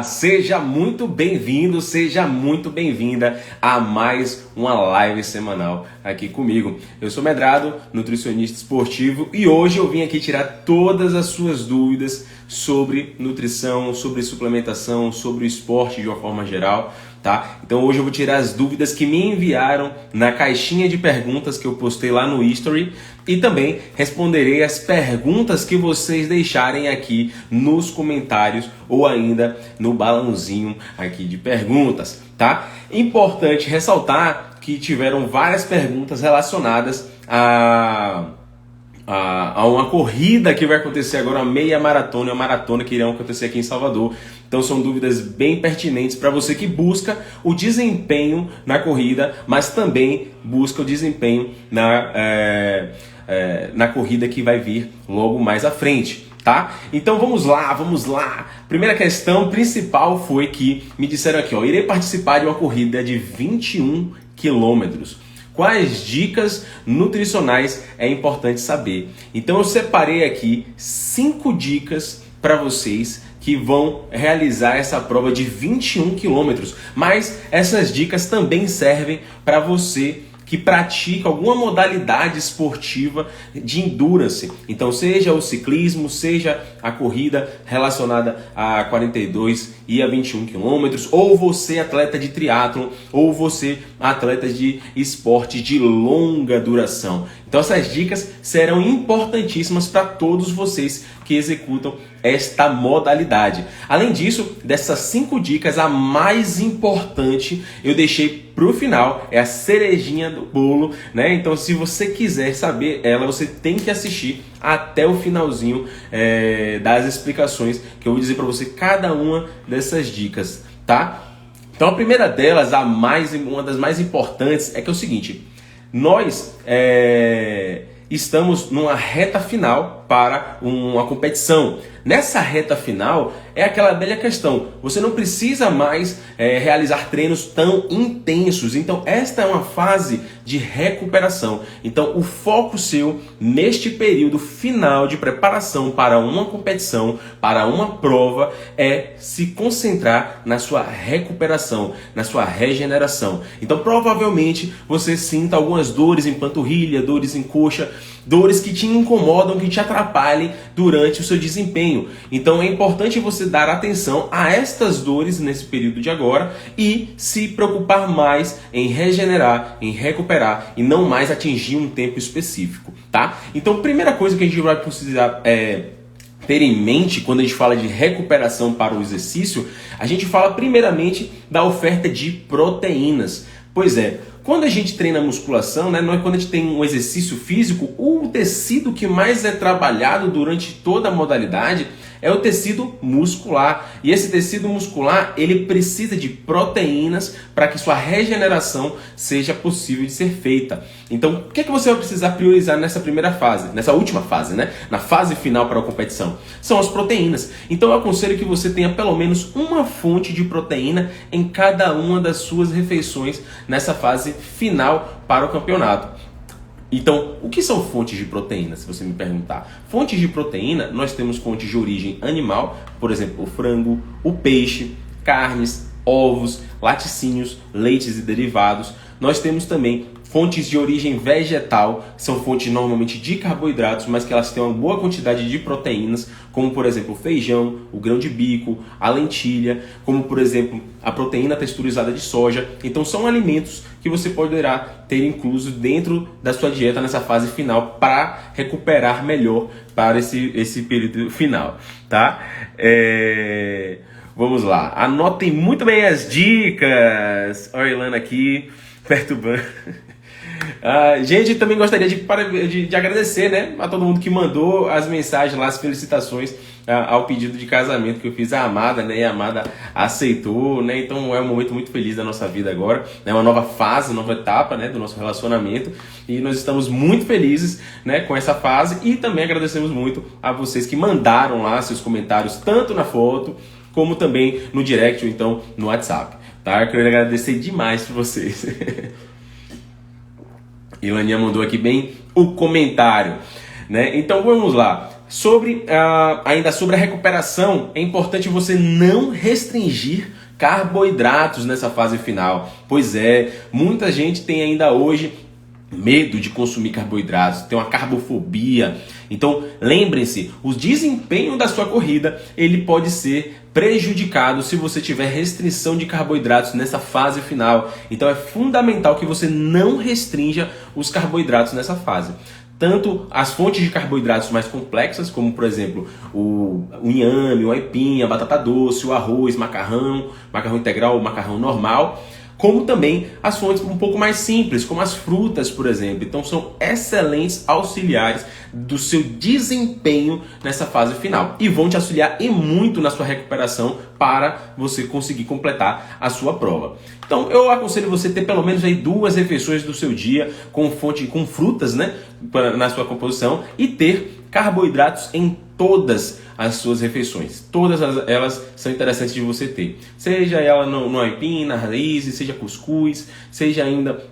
Seja muito bem-vindo, seja muito bem-vinda a mais uma live semanal aqui comigo. Eu sou Medrado, nutricionista esportivo, e hoje eu vim aqui tirar todas as suas dúvidas sobre nutrição, sobre suplementação, sobre o esporte de uma forma geral, tá? Então hoje eu vou tirar as dúvidas que me enviaram na caixinha de perguntas que eu postei lá no History e também responderei as perguntas que vocês deixarem aqui nos comentários ou ainda no balãozinho aqui de perguntas, tá? Importante ressaltar que tiveram várias perguntas relacionadas a uma corrida que vai acontecer agora, uma meia maratona e uma maratona que irão acontecer aqui em Salvador. Então são dúvidas bem pertinentes para você que busca o desempenho na corrida, mas também busca o desempenho na corrida que vai vir logo mais à frente. Tá? Então vamos lá. Primeira questão principal foi que me disseram aqui, irei participar de uma corrida de 21 quilômetros. Quais dicas nutricionais é importante saber? Então eu separei aqui 5 dicas para vocês que vão realizar essa prova de 21 quilômetros. Mas essas dicas também servem para você que pratica alguma modalidade esportiva de endurance. Então, seja o ciclismo, seja a corrida relacionada a 42 e a 21 quilômetros, ou você atleta de triatlon, ou você atleta de esporte de longa duração. Então, essas dicas serão importantíssimas para todos vocês que executam esta modalidade. Além disso, dessas 5 dicas, a mais importante eu deixei para o final, é a cerejinha do bolo, né? Então, se você quiser saber ela, você tem que assistir até o finalzinho das explicações que eu vou dizer para você cada uma dessas dicas, tá? Então, a primeira delas, uma das mais importantes, é que é o seguinte: nós estamos numa reta final para uma competição. Nessa reta final é aquela velha questão, você não precisa mais realizar treinos tão intensos. Então esta é uma fase de recuperação. Então o foco seu neste período final de preparação para uma competição, para uma prova, é se concentrar na sua recuperação, na sua regeneração. Então provavelmente você sinta algumas dores em panturrilha, dores em coxa, dores que te incomodam, que te atrapalhem durante o seu desempenho. Então é importante você dar atenção a estas dores nesse período de agora e se preocupar mais em regenerar, em recuperar e não mais atingir um tempo específico, tá? Então, primeira coisa que a gente vai precisar ter em mente quando a gente fala de recuperação para o exercício, a gente fala primeiramente da oferta de proteínas. Pois é, quando a gente treina musculação, né, quando a gente tem um exercício físico, o tecido que mais é trabalhado durante toda a modalidade é o tecido muscular. E esse tecido muscular, ele precisa de proteínas para que sua regeneração seja possível de ser feita. Então, o que você vai precisar priorizar nessa primeira fase, nessa última fase, né? Na fase final para a competição? São as proteínas. Então, eu aconselho que você tenha pelo menos uma fonte de proteína em cada uma das suas refeições nessa fase final para o campeonato. Então, o que são fontes de proteína, se você me perguntar? Fontes de proteína, nós temos fontes de origem animal, por exemplo, o frango, o peixe, carnes, ovos, laticínios, leites e derivados. Nós temos também fontes de origem vegetal, que são fontes normalmente de carboidratos, mas que elas têm uma boa quantidade de proteínas, como por exemplo o feijão, o grão de bico, a lentilha, como por exemplo a proteína texturizada de soja. Então são alimentos que você poderá ter incluso dentro da sua dieta nessa fase final para recuperar melhor para esse período final, tá? Vamos lá, anotem muito bem as dicas. Olha a Ilana aqui perturbando. Gente, também gostaria de agradecer, né, a todo mundo que mandou as mensagens lá, as felicitações ao pedido de casamento que eu fiz à Amada, né, e a Amada aceitou, né, então é um momento muito feliz da nossa vida agora, né, uma nova fase, uma nova etapa, né, do nosso relacionamento, e nós estamos muito felizes, né, com essa fase, e também agradecemos muito a vocês que mandaram lá seus comentários, tanto na foto, como também no direct ou então no WhatsApp, tá? Eu quero agradecer demais por vocês. Ilaninha mandou aqui bem o comentário, né? Então vamos lá. Ainda sobre a recuperação, é importante você não restringir carboidratos nessa fase final. Pois é, muita gente tem ainda hoje medo de consumir carboidratos, tem uma carbofobia. Então, lembrem-se, o desempenho da sua corrida, ele pode ser prejudicado se você tiver restrição de carboidratos nessa fase final. Então, é fundamental que você não restrinja os carboidratos nessa fase. Tanto as fontes de carboidratos mais complexas, como por exemplo o inhame, o aipim, a batata doce, o arroz, macarrão integral ou macarrão normal, como também as fontes um pouco mais simples, como as frutas, por exemplo. Então são excelentes auxiliares do seu desempenho nessa fase final e vão te auxiliar e muito na sua recuperação para você conseguir completar a sua prova. Então eu aconselho você ter pelo menos aí 2 refeições do seu dia com frutas, né, na sua composição, e ter carboidratos em todas as suas refeições. Todas elas são interessantes de você ter. Seja ela no aipim, na raiz, seja cuscuz, seja ainda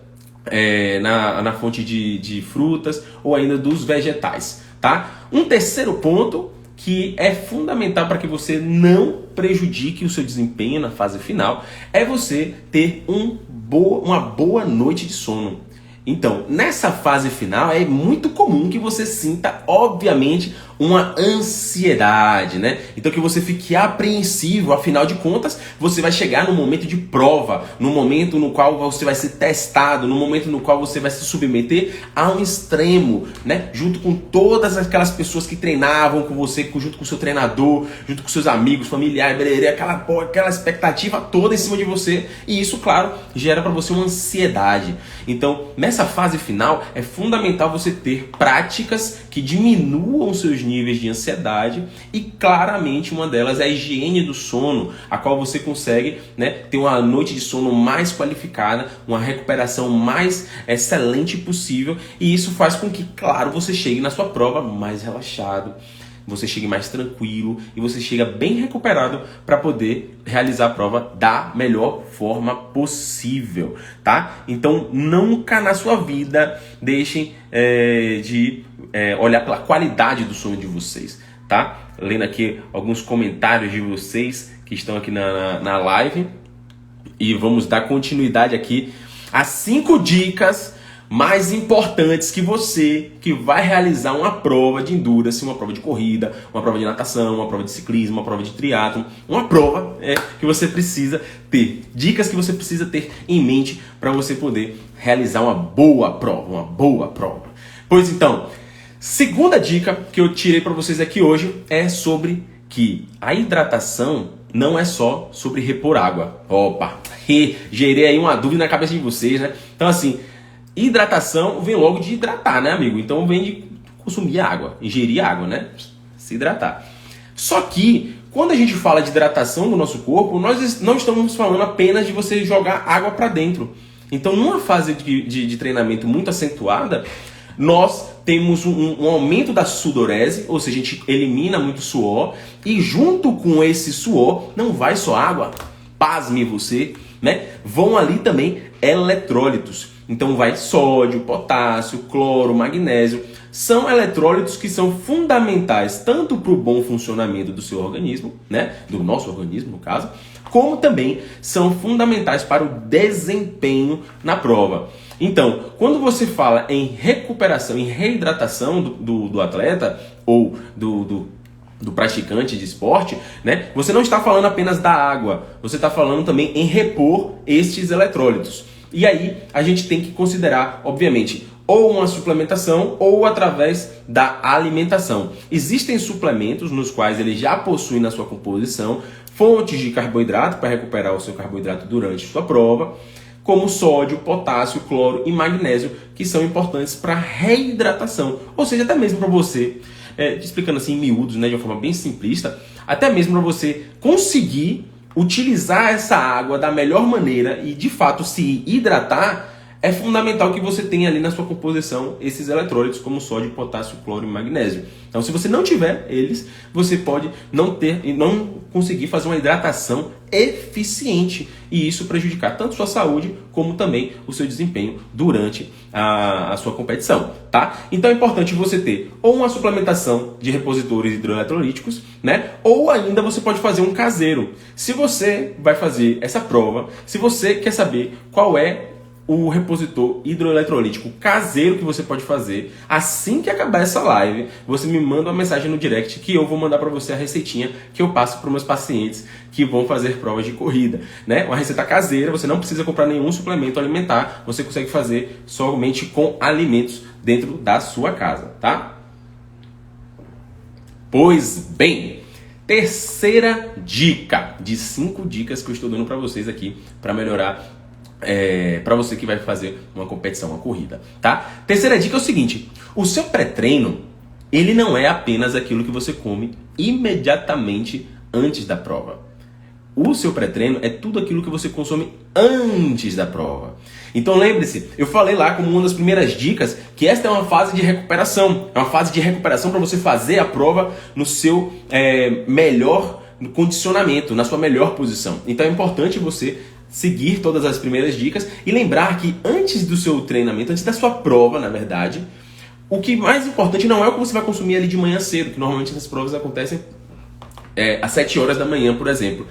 na fonte de frutas ou ainda dos vegetais, tá? Um terceiro ponto que é fundamental para que você não prejudique o seu desempenho na fase final é você ter uma boa noite de sono. Então, nessa fase final é muito comum que você sinta, obviamente, uma ansiedade, né? Então que você fique apreensivo, afinal de contas, você vai chegar no momento de prova, no momento no qual você vai ser testado, no momento no qual você vai se submeter a um extremo, né? Junto com todas aquelas pessoas que treinavam com você, junto com o seu treinador, junto com seus amigos, familiares, aquela expectativa toda em cima de você, e isso, claro, gera para você uma ansiedade. Então, nessa fase final, é fundamental você ter práticas que diminuam seus níveis de ansiedade, e claramente uma delas é a higiene do sono, a qual você consegue, né, ter uma noite de sono mais qualificada, uma recuperação mais excelente possível, e isso faz com que, claro, você chegue na sua prova mais relaxado, você chegue mais tranquilo e você chega bem recuperado para poder realizar a prova da melhor forma possível, tá? Então nunca na sua vida deixem de olhar pela qualidade do sono de vocês, tá? Lendo aqui alguns comentários de vocês que estão aqui na live, e vamos dar continuidade aqui às 5 dicas mais importantes que você que vai realizar uma prova de endurance, uma prova de corrida, uma prova de natação, uma prova de ciclismo, uma prova de triatlon, uma prova que você precisa ter. Dicas que você precisa ter em mente para você poder realizar uma boa prova. Pois então, segunda dica que eu tirei para vocês aqui hoje é sobre que a hidratação não é só sobre repor água. Opa, gerei aí uma dúvida na cabeça de vocês, né? Então assim, hidratação vem logo de hidratar, né, amigo? Então vem de consumir água, ingerir água, né? Se hidratar. Só que, quando a gente fala de hidratação do nosso corpo, nós não estamos falando apenas de você jogar água para dentro. Então, numa fase de treinamento muito acentuada, nós temos um aumento da sudorese, ou seja, a gente elimina muito suor, e junto com esse suor, não vai só água, pasme você, né? Vão ali também eletrólitos. Então vai sódio, potássio, cloro, magnésio. São eletrólitos que são fundamentais tanto para o bom funcionamento do seu organismo, né? Do nosso organismo, no caso, como também são fundamentais para o desempenho na prova. Então, quando você fala em recuperação, em reidratação do atleta ou do praticante de esporte, né? Você não está falando apenas da água, você está falando também em repor estes eletrólitos. E aí a gente tem que considerar, obviamente, ou uma suplementação ou através da alimentação. Existem suplementos nos quais ele já possui na sua composição fontes de carboidrato para recuperar o seu carboidrato durante sua prova, como sódio, potássio, cloro e magnésio, que são importantes para reidratação. Ou seja, até mesmo para você, explicando assim em miúdos, né, de uma forma bem simplista, até mesmo para você conseguir utilizar essa água da melhor maneira e de fato se hidratar, é fundamental que você tenha ali na sua composição esses eletrólitos como sódio, potássio, cloro e magnésio. Então, se você não tiver eles, você pode não conseguir fazer uma hidratação eficiente e isso prejudicar tanto sua saúde como também o seu desempenho durante a sua competição, tá? Então é importante você ter ou uma suplementação de repositores hidroeletrolíticos, né? Ou ainda você pode fazer um caseiro. Se você vai fazer essa prova, se você quer saber qual é o repositor hidroeletrolítico caseiro que você pode fazer, assim que acabar essa live, você me manda uma mensagem no direct que eu vou mandar para você a receitinha que eu passo para meus pacientes que vão fazer provas de corrida, né? Uma receita caseira, você não precisa comprar nenhum suplemento alimentar, você consegue fazer somente com alimentos dentro da sua casa, tá? Pois bem, terceira dica de 5 dicas que eu estou dando para vocês aqui para melhorar para você que vai fazer uma competição, uma corrida, tá? Terceira dica é o seguinte: o seu pré-treino, ele não é apenas aquilo que você come imediatamente antes da prova. O seu pré-treino é tudo aquilo que você consome antes da prova. Então lembre-se, eu falei lá como uma das primeiras dicas que esta é uma fase de recuperação. É uma fase de recuperação para você fazer a prova no seu melhor condicionamento, na sua melhor posição. Então é importante você seguir todas as primeiras dicas e lembrar que antes do seu treinamento, antes da sua prova, na verdade, o que mais importante não é o que você vai consumir ali de manhã cedo, que normalmente essas provas acontecem às 7 horas da manhã, por exemplo.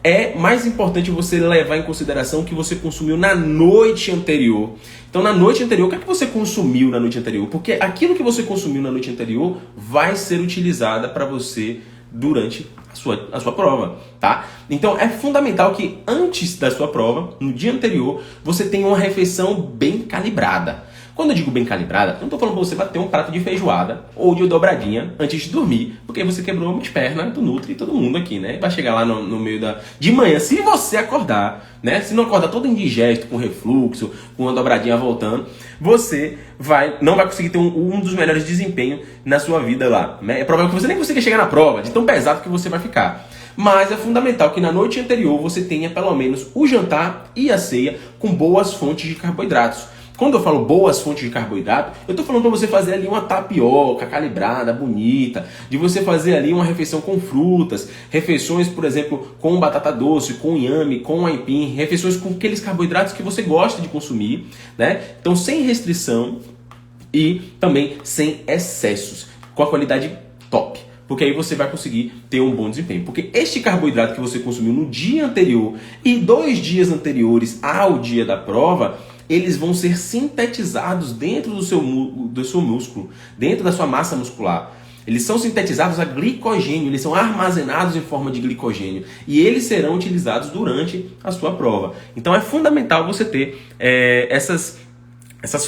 É mais importante você levar em consideração o que você consumiu na noite anterior. Então, na noite anterior, o que é que você consumiu na noite anterior? Porque aquilo que você consumiu na noite anterior vai ser utilizada para você durante a sua prova, tá? Então é fundamental que antes da sua prova, no dia anterior, você tenha uma refeição bem calibrada. Quando eu digo bem calibrada, eu não estou falando para você bater um prato de feijoada ou de dobradinha antes de dormir, porque você quebrou uma perna do Nutri e todo mundo aqui, né? Vai chegar lá no meio de manhã, se você acordar, né? Se não acordar todo indigesto, com refluxo, com uma dobradinha voltando, você não vai conseguir ter um dos melhores desempenhos na sua vida lá, né? É provável que você nem consiga chegar na prova, de tão pesado que você vai ficar. Mas é fundamental que na noite anterior você tenha pelo menos o jantar e a ceia com boas fontes de carboidratos. Quando eu falo boas fontes de carboidrato, eu estou falando para você fazer ali uma tapioca calibrada, bonita, de você fazer ali uma refeição com frutas, refeições, por exemplo, com batata doce, com inhame, com aipim, refeições com aqueles carboidratos que você gosta de consumir, né? Então, sem restrição e também sem excessos, com a qualidade top. Porque aí você vai conseguir ter um bom desempenho. Porque este carboidrato que você consumiu no dia anterior e 2 dias anteriores ao dia da prova, eles vão ser sintetizados dentro do seu músculo, dentro da sua massa muscular. Eles são sintetizados a glicogênio, eles são armazenados em forma de glicogênio e eles serão utilizados durante a sua prova. Então é fundamental você ter essas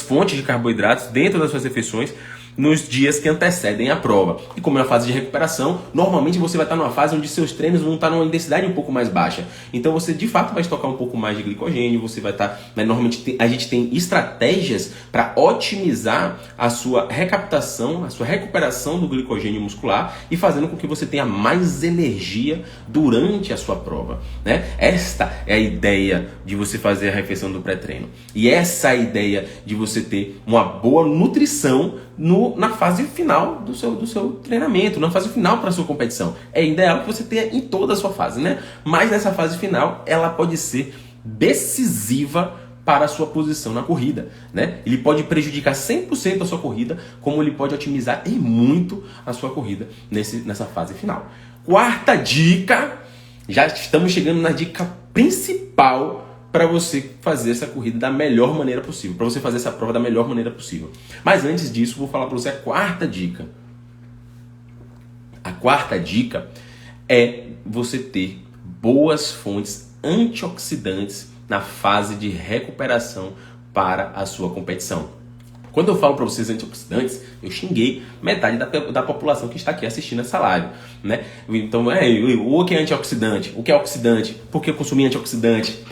fontes de carboidratos dentro das suas refeições nos dias que antecedem a prova. E como é uma fase de recuperação, normalmente você vai estar numa fase onde seus treinos vão estar numa intensidade um pouco mais baixa. Então você de fato vai estocar um pouco mais de glicogênio, você vai estar... Normalmente a gente tem estratégias para otimizar a sua recaptação, a sua recuperação do glicogênio muscular e fazendo com que você tenha mais energia durante a sua prova, né? Esta é a ideia de você fazer a refeição do pré-treino. E essa é a ideia de você ter uma boa nutrição na fase final do seu treinamento, na fase final para a sua competição. É ideal que você tenha em toda a sua fase, né? Mas nessa fase final, ela pode ser decisiva para a sua posição na corrida, né? Ele pode prejudicar 100% a sua corrida, como ele pode otimizar e muito a sua corrida nessa fase final. Quarta dica, já estamos chegando na dica principal para você fazer essa corrida da melhor maneira possível, para você fazer essa prova da melhor maneira possível. Mas antes disso, vou falar para você a quarta dica. A quarta dica é você ter boas fontes antioxidantes na fase de recuperação para a sua competição. Quando eu falo para vocês antioxidantes, eu xinguei metade da população que está aqui assistindo essa live, né? Então, o que é antioxidante? O que é oxidante? Por que eu consumi antioxidante?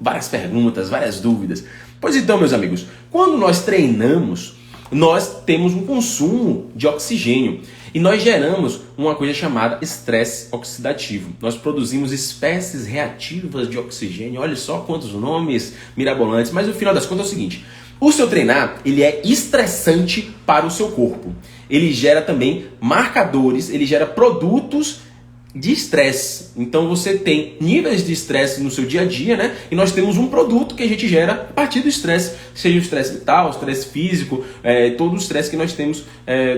Várias perguntas, várias dúvidas. Pois então, meus amigos, quando nós treinamos, nós temos um consumo de oxigênio e nós geramos uma coisa chamada estresse oxidativo. Nós produzimos espécies reativas de oxigênio. Olha só quantos nomes mirabolantes, mas no final das contas é o seguinte: o seu treinar, ele é estressante para o seu corpo. Ele gera também marcadores, ele gera produtos de estresse. Então você tem níveis de estresse no seu dia a dia, né? E nós temos um produto que a gente gera a partir do estresse, seja o estresse mental, o estresse físico, todo o estresse que nós temos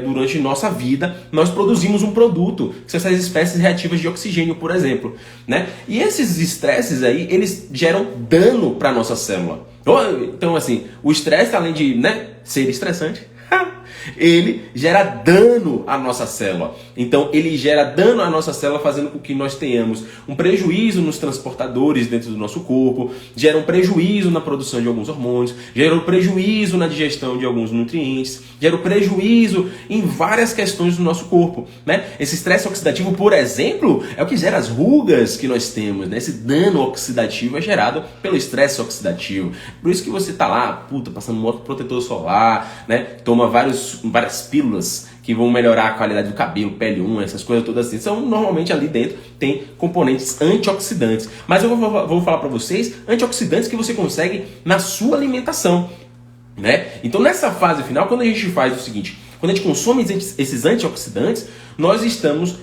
durante nossa vida, nós produzimos um produto, que são essas espécies reativas de oxigênio, por exemplo, né? E esses estresses aí, eles geram dano para a nossa célula. Então, assim, o estresse, além de, né, ser estressante, ele gera dano à nossa célula. Então ele gera dano à nossa célula, fazendo com que nós tenhamos um prejuízo nos transportadores dentro do nosso corpo, gera um prejuízo na produção de alguns hormônios, gera um prejuízo na digestão de alguns nutrientes, gera um prejuízo em várias questões do nosso corpo, né? Esse estresse oxidativo, por exemplo, é o que gera as rugas que nós temos, né? Esse dano oxidativo é gerado pelo estresse oxidativo. Por isso que você tá lá, passando um protetor solar, né? Toma várias pílulas que vão melhorar a qualidade do cabelo, pele, unha, essas coisas todas assim. São normalmente ali dentro tem componentes antioxidantes. Mas eu vou falar para vocês antioxidantes que você consegue na sua alimentação, né? Então nessa fase final, quando a gente faz o seguinte, quando a gente consome esses antioxidantes, nós estamos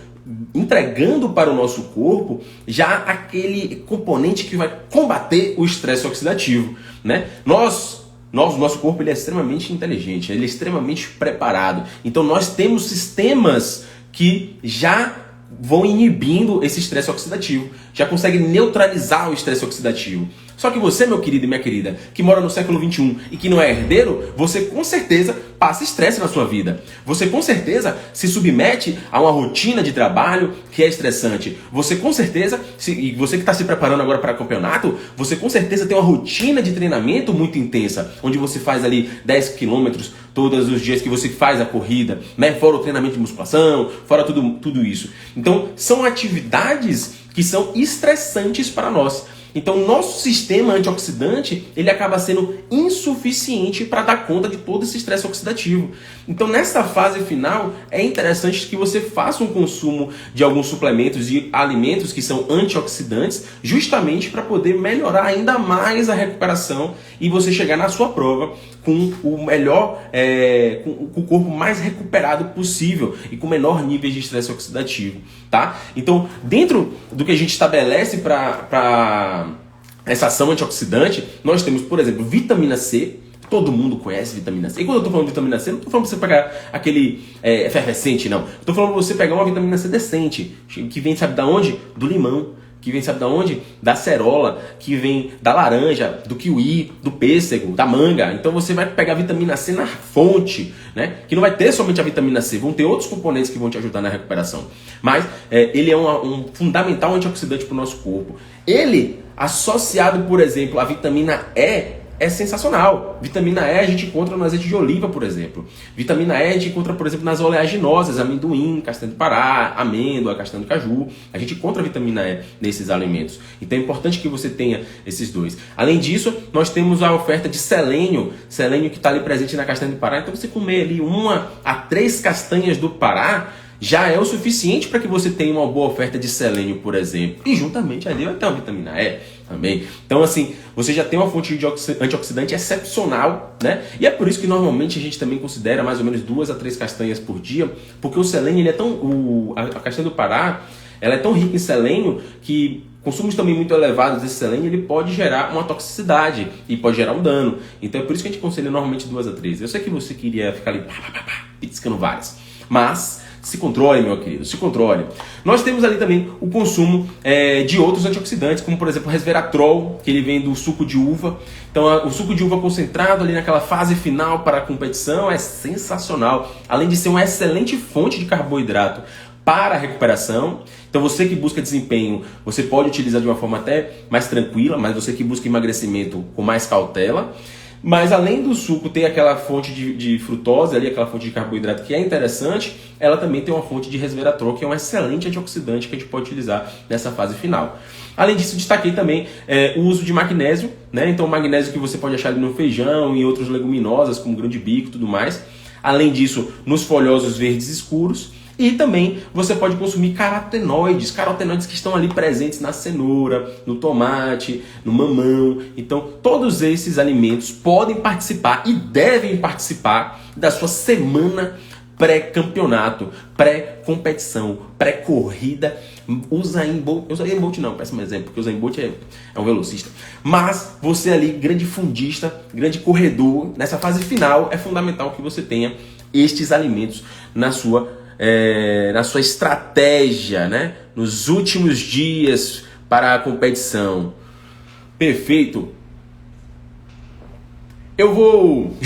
entregando para o nosso corpo já aquele componente que vai combater o estresse oxidativo, né? O nosso corpo ele é extremamente inteligente, ele é extremamente preparado. Então nós temos sistemas que já vão inibindo esse estresse oxidativo, já conseguem neutralizar o estresse oxidativo. Só que você, meu querido e minha querida, que mora no século XXI e que não é herdeiro, você com certeza passa estresse na sua vida. Você com certeza se submete a uma rotina de trabalho que é estressante. Você com certeza, e você que está se preparando agora para campeonato, você com certeza tem uma rotina de treinamento muito intensa, onde você faz ali 10 quilômetros todos os dias que você faz a corrida, né? Fora o treinamento de musculação, fora tudo isso. Então, são atividades que são estressantes para nós. Então, nosso sistema antioxidante, ele acaba sendo insuficiente para dar conta de todo esse estresse oxidativo. Então, nessa fase final, é interessante que você faça um consumo de alguns suplementos e alimentos que são antioxidantes, justamente para poder melhorar ainda mais a recuperação e você chegar na sua prova com o melhor, com o corpo mais recuperado possível e com menor nível de estresse oxidativo, tá? Então, dentro do que a gente estabelece para essa ação antioxidante, nós temos, por exemplo, vitamina C. Todo mundo conhece vitamina C. E quando eu estou falando de vitamina C, não estou falando para você pegar aquele efervescente, não. Estou falando para você pegar uma vitamina C decente, que vem, sabe da onde? Do limão. Que vem, sabe da onde? Da acerola, que vem da laranja, do kiwi, do pêssego, da manga. Então você vai pegar a vitamina C na fonte, né? Que não vai ter somente a vitamina C, vão ter outros componentes que vão te ajudar na recuperação. Mas ele é um fundamental antioxidante para o nosso corpo. Ele, associado, por exemplo, à vitamina E, é sensacional. Vitamina E a gente encontra no azeite de oliva, por exemplo. Vitamina E a gente encontra, por exemplo, nas oleaginosas, amendoim, castanha do Pará, amêndoa, castanha do caju. A gente encontra vitamina E nesses alimentos. Então é importante que você tenha esses dois. Além disso, nós temos a oferta de selênio. Selênio que está ali presente na castanha do Pará. Então você comer ali 1 a 3 castanhas do Pará já é o suficiente para que você tenha uma boa oferta de selênio, por exemplo. E juntamente ali vai ter uma vitamina E também. Então, assim, você já tem uma fonte de antioxidante excepcional, né? E é por isso que normalmente a gente também considera mais ou menos 2 a 3 castanhas por dia, porque o selênio, ele é tão... a castanha do Pará, ela é tão rica em selênio que consumos também muito elevados desse selênio, ele pode gerar uma toxicidade e pode gerar um dano. Então é por isso que a gente aconselha normalmente 2 a 3. Eu sei que você queria ficar ali piscando várias, mas se controle, meu querido, se controle. Nós temos ali também o consumo de outros antioxidantes, como por exemplo o resveratrol, que ele vem do suco de uva. Então o suco de uva concentrado ali naquela fase final para a competição é sensacional. Além de ser uma excelente fonte de carboidrato para a recuperação. Então você que busca desempenho, você pode utilizar de uma forma até mais tranquila, mas você que busca emagrecimento com mais cautela. Mas além do suco ter aquela fonte de frutose, ali, aquela fonte de carboidrato que é interessante, ela também tem uma fonte de resveratrol, que é um excelente antioxidante que a gente pode utilizar nessa fase final. Além disso, destaquei também o uso de magnésio, né? Então o magnésio que você pode achar ali no feijão e outras leguminosas, como grão de bico e tudo mais. Além disso, nos folhosos verdes escuros. E também você pode consumir carotenoides que estão ali presentes na cenoura, no tomate, no mamão. Então, todos esses alimentos podem participar e devem participar da sua semana pré-campeonato, pré-competição, pré-corrida. O Usain Bolt não, péssimo exemplo, porque o Usain Bolt é um velocista. Mas você ali, grande fundista, grande corredor, nessa fase final, é fundamental que você tenha estes alimentos na sua estratégia, né? Nos últimos dias para a competição. Perfeito. Eu vou...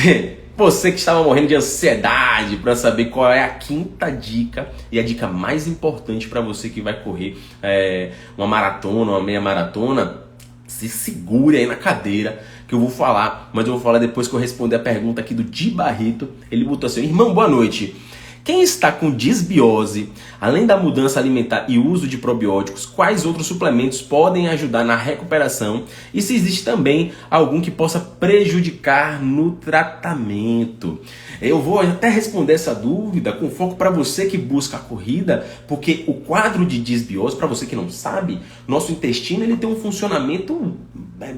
Você que estava morrendo de ansiedade para saber qual é a quinta dica e a dica mais importante para você que vai correr uma maratona, uma meia maratona, se segure aí na cadeira que eu vou falar, mas eu vou falar depois que eu responder a pergunta aqui do Di Barreto. Ele botou assim: irmão, boa noite. Quem está com disbiose, além da mudança alimentar e uso de probióticos, quais outros suplementos podem ajudar na recuperação? E se existe também algum que possa prejudicar no tratamento? Eu vou até responder essa dúvida com foco para você que busca a corrida, porque o quadro de disbiose, para você que não sabe, nosso intestino ele tem um funcionamento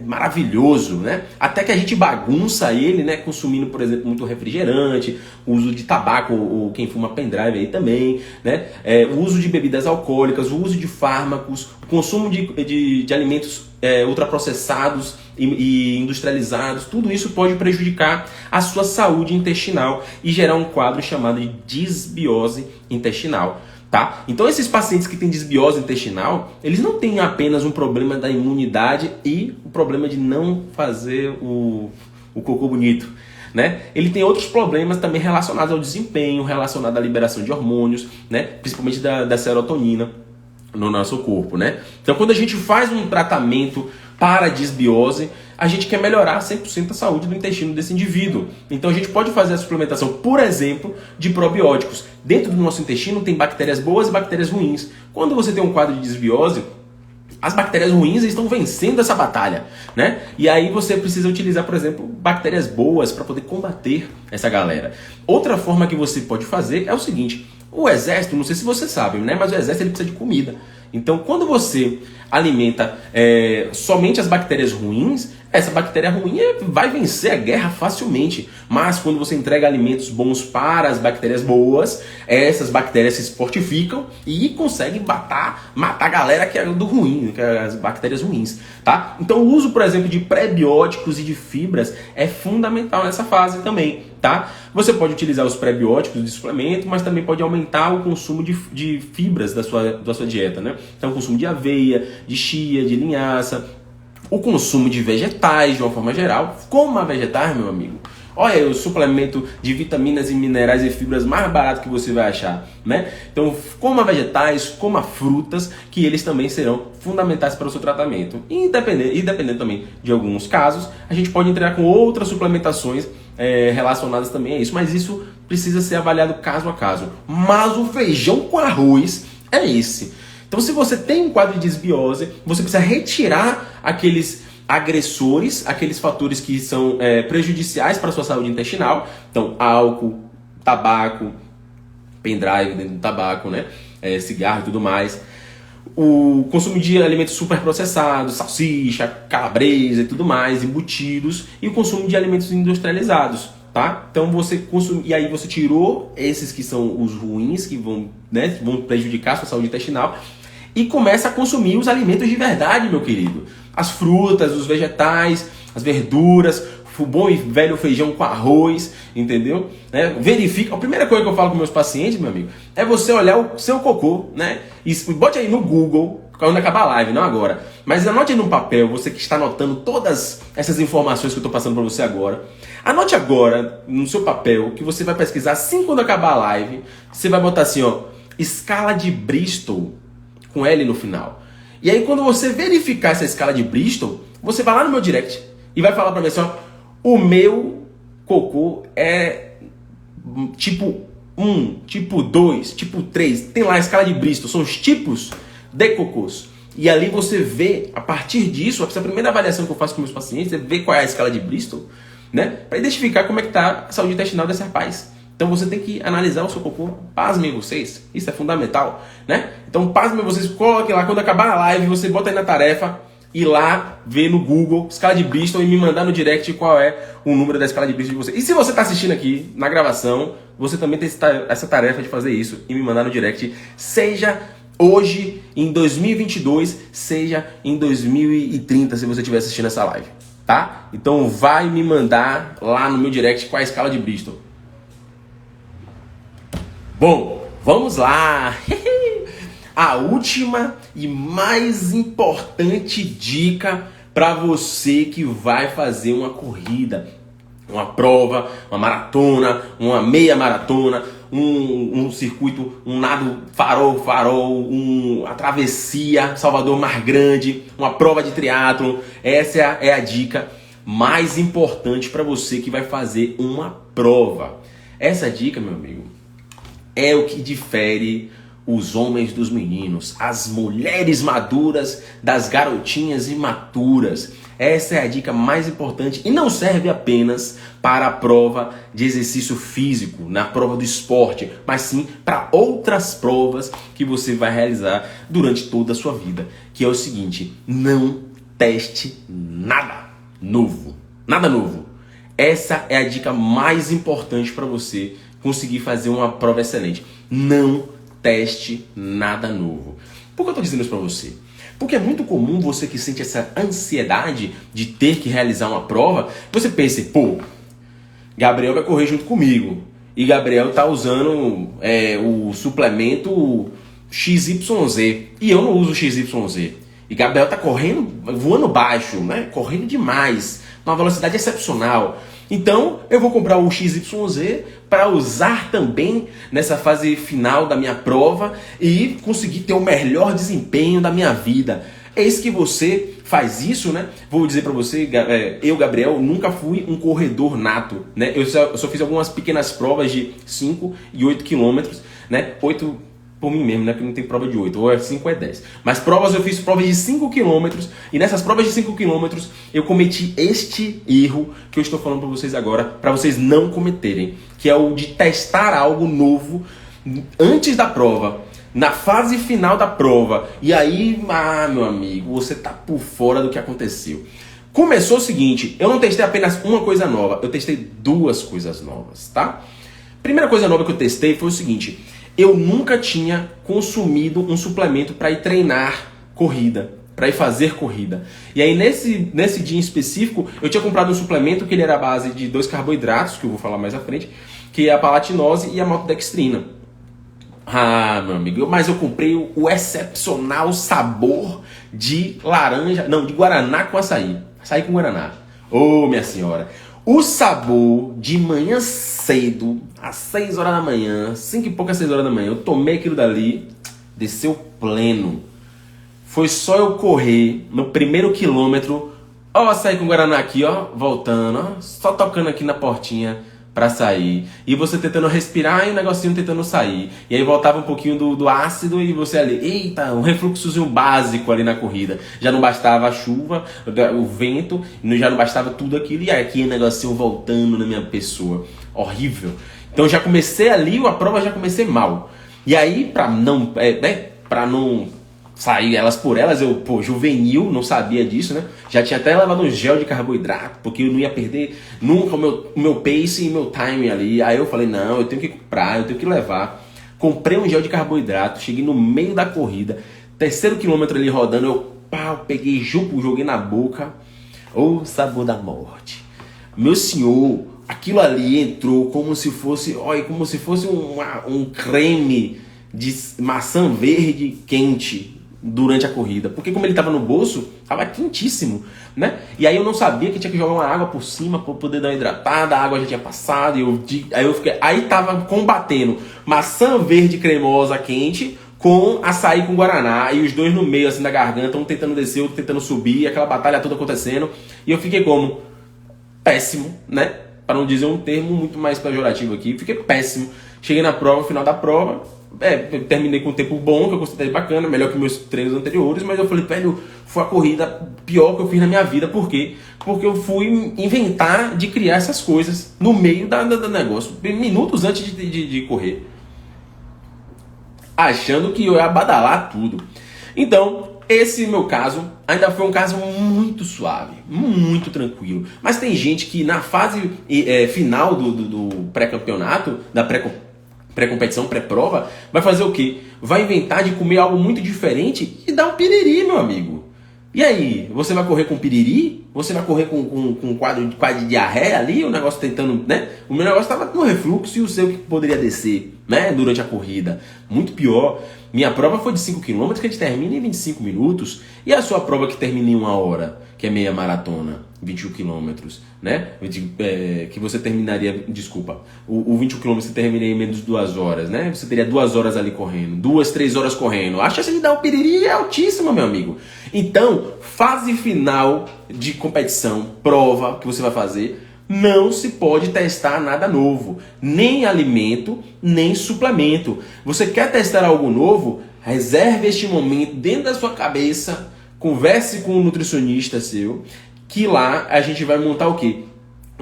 maravilhoso, né? Até que a gente bagunça ele, né? Consumindo, por exemplo, muito refrigerante, uso de tabaco, ou quem fuma pendrive aí também, né? O uso de bebidas alcoólicas, o uso de fármacos, o consumo de alimentos ultraprocessados e industrializados. Tudo isso pode prejudicar a sua saúde intestinal e gerar um quadro chamado de disbiose intestinal. Tá? Então esses pacientes que têm disbiose intestinal, eles não têm apenas um problema da imunidade e o problema de não fazer o cocô bonito, né? Ele tem outros problemas também relacionados ao desempenho, relacionados à liberação de hormônios, né? Principalmente da serotonina no nosso corpo, né? Então quando a gente faz um tratamento para a disbiose, a gente quer melhorar 100% a saúde do intestino desse indivíduo. Então a gente pode fazer a suplementação, por exemplo, de probióticos. Dentro do nosso intestino tem bactérias boas e bactérias ruins. Quando você tem um quadro de disbiose, as bactérias ruins estão vencendo essa batalha, né? E aí você precisa utilizar, por exemplo, bactérias boas para poder combater essa galera. Outra forma que você pode fazer é o seguinte: o exército, não sei se você sabe, né? Mas o exército ele precisa de comida. Então, quando você alimenta somente as bactérias ruins, essa bactéria ruim vai vencer a guerra facilmente. Mas quando você entrega alimentos bons para as bactérias boas, essas bactérias se fortificam e conseguem matar a galera que é do ruim, que é as bactérias ruins, tá? Então, o uso, por exemplo, de prebióticos e de fibras é fundamental nessa fase também, tá? Você pode utilizar os prebióticos de suplemento, mas também pode aumentar o consumo de fibras da sua dieta, né? Então, o consumo de aveia, de chia, de linhaça, o consumo de vegetais de uma forma geral. Coma vegetais, meu amigo. Olha o suplemento de vitaminas e minerais e fibras mais barato que você vai achar, né? Então, coma vegetais, coma frutas, que eles também serão fundamentais para o seu tratamento. E dependendo também de alguns casos, a gente pode entrar com outras suplementações relacionadas também a isso. Mas isso precisa ser avaliado caso a caso. Mas o feijão com arroz é esse. Então, se você tem um quadro de disbiose, você precisa retirar aqueles agressores, aqueles fatores que são prejudiciais para a sua saúde intestinal. Então, álcool, tabaco, pendrive dentro do tabaco, né? Cigarro e tudo mais. O consumo de alimentos superprocessados, salsicha, calabresa e tudo mais, embutidos. E o consumo de alimentos industrializados. Tá? Então você consome, e aí você tirou esses que são os ruins, que vão prejudicar a sua saúde intestinal, e começa a consumir os alimentos de verdade, meu querido. As frutas, os vegetais, as verduras, o bom e velho feijão com arroz, entendeu? Verifica. A primeira coisa que eu falo com meus pacientes, meu amigo, é você olhar o seu cocô, né? E bote aí no Google, quando acabar a live, não agora. Mas anote aí no papel, você que está anotando todas essas informações que eu estou passando para você agora. Anote agora no seu papel que você vai pesquisar assim quando acabar a live. Você vai botar assim, ó, escala de Bristol, com L no final. E aí quando você verificar essa escala de Bristol, você vai lá no meu direct e vai falar para mim assim, ó, o meu cocô é tipo 1, tipo 2, tipo 3. Tem lá a escala de Bristol, são os tipos de cocôs. E ali você vê, a partir disso, essa primeira avaliação que eu faço com meus pacientes é ver qual é a escala de Bristol, né? Para identificar como é que está a saúde intestinal desse rapaz. Então você tem que analisar o seu cocô. Pasmem vocês, isso é fundamental, né? Então pasmem vocês, coloquem lá, quando acabar a live, você bota aí na tarefa, ir lá, ver no Google, escala de Bristol, e me mandar no direct qual é o número da escala de Bristol de você. E se você está assistindo aqui na gravação, você também tem essa tarefa de fazer isso e me mandar no direct, seja hoje, em 2022, seja em 2030, se você estiver assistindo essa live, tá? Então vai me mandar lá no meu direct qual a escala de Bristol. Bom, vamos lá! A última e mais importante dica para você que vai fazer uma corrida, uma prova, uma maratona, uma meia maratona, um circuito, um nado farol, uma travessia Salvador Mar Grande, uma prova de triatlon. Essa é a dica mais importante para você que vai fazer uma prova. Essa dica, meu amigo, é o que difere os homens dos meninos, as mulheres maduras das garotinhas imaturas. Essa é a dica mais importante e não serve apenas para a prova de exercício físico, na prova do esporte, mas sim para outras provas que você vai realizar durante toda a sua vida. Que é o seguinte: não teste nada novo. Nada novo. Essa é a dica mais importante para você conseguir fazer uma prova excelente. Não teste nada novo. Por que eu estou dizendo isso para você? Porque é muito comum você que sente essa ansiedade de ter que realizar uma prova, você pense, pô, Gabriel vai correr junto comigo. E Gabriel tá usando o suplemento XYZ. E eu não uso XYZ. E Gabriel tá correndo, voando baixo, né? Correndo demais, numa velocidade excepcional. Então, eu vou comprar o XYZ para usar também nessa fase final da minha prova e conseguir ter o melhor desempenho da minha vida. Eis que você faz isso, né? Vou dizer para você, eu, Gabriel, nunca fui um corredor nato, né? Eu só fiz algumas pequenas provas de 5 e 8 quilômetros, né? 8 por mim mesmo, né? Porque não tem prova de 8, ou é 5 ou é 10. Mas eu fiz provas de 5 quilômetros, e nessas provas de 5 quilômetros eu cometi este erro que eu estou falando para vocês agora, para vocês não cometerem, que é o de testar algo novo antes da prova, na fase final da prova. E aí, meu amigo, você tá por fora do que aconteceu. Começou o seguinte, eu não testei apenas uma coisa nova, eu testei duas coisas novas, tá? Primeira coisa nova que eu testei foi o seguinte: eu nunca tinha consumido um suplemento para ir treinar corrida, para ir fazer corrida. E aí nesse dia em específico, eu tinha comprado um suplemento que ele era a base de 2 carboidratos, que eu vou falar mais à frente, que é a palatinose e a maltodextrina. Ah, meu amigo, mas eu comprei o excepcional sabor de de guaraná com açaí. Açaí com guaraná. Ô, minha senhora. O sabor de manhã cedo, às 6 horas da manhã, 5 e poucas 6 horas da manhã, eu tomei aquilo dali, desceu pleno. Foi só eu correr no primeiro quilômetro, ó, sair com o Guaraná aqui, ó, voltando, ó, só tocando aqui na portinha pra sair. E você tentando respirar e o negocinho tentando sair. E aí voltava um pouquinho do ácido e você ali, eita, um refluxozinho básico ali na corrida. Já não bastava a chuva, o vento, já não bastava tudo aquilo. E aqui o negocinho voltando na minha pessoa. Horrível. Então já comecei ali, a prova já comecei mal. E aí, pra não sair elas por elas, eu, juvenil, não sabia disso, né? Já tinha até levado um gel de carboidrato, porque eu não ia perder nunca o meu pace e o meu time ali. Aí eu falei, não, eu tenho que comprar, eu tenho que levar. Comprei um gel de carboidrato, cheguei no meio da corrida, terceiro quilômetro ali rodando, eu peguei jupo, joguei na boca. Ô, sabor da morte. Meu senhor, aquilo ali entrou como se fosse, um creme de maçã verde quente durante a corrida, porque como ele estava no bolso, estava quentíssimo, né? E aí eu não sabia que tinha que jogar uma água por cima para poder dar uma hidratada, a água já tinha passado, aí tava combatendo maçã verde cremosa quente com açaí com guaraná, e os dois no meio assim da garganta, um tentando descer, outro tentando subir, aquela batalha toda acontecendo, e eu fiquei como péssimo, né? Para não dizer um termo muito mais pejorativo aqui, fiquei péssimo. Cheguei na prova, final da prova, terminei com um tempo bom, que eu considerei bacana, melhor que meus treinos anteriores, mas eu falei, velho, foi a corrida pior que eu fiz na minha vida. Por quê? Porque eu fui inventar de criar essas coisas no meio do negócio, minutos antes de correr, achando que eu ia badalar tudo. Então, esse meu caso ainda foi um caso muito suave, muito tranquilo. Mas tem gente que na fase final do pré-campeonato, da pré-competição, pré-prova, vai fazer o quê? Vai inventar de comer algo muito diferente e dar um piriri, meu amigo. E aí, você vai correr com piriri? Você vai correr com quadro de diarreia ali? O negócio tentando, né? O meu negócio estava no refluxo e o seu que poderia descer, né? Durante a corrida. Muito pior. Minha prova foi de 5 km que a gente termina em 25 minutos. E a sua prova que termina em 1 hora, que é meia maratona, 21 km, né? Que você terminaria, desculpa, o 21 km você terminaria em menos de 2 horas, né? Você teria 2 horas ali correndo, 2, 3 horas correndo. A chance de dar um piriri é altíssima, meu amigo. Então, fase final de competição, prova que você vai fazer, não se pode testar nada novo, nem alimento, nem suplemento. Você quer testar algo novo? Reserve este momento dentro da sua cabeça, converse com um nutricionista seu, que lá a gente vai montar o quê?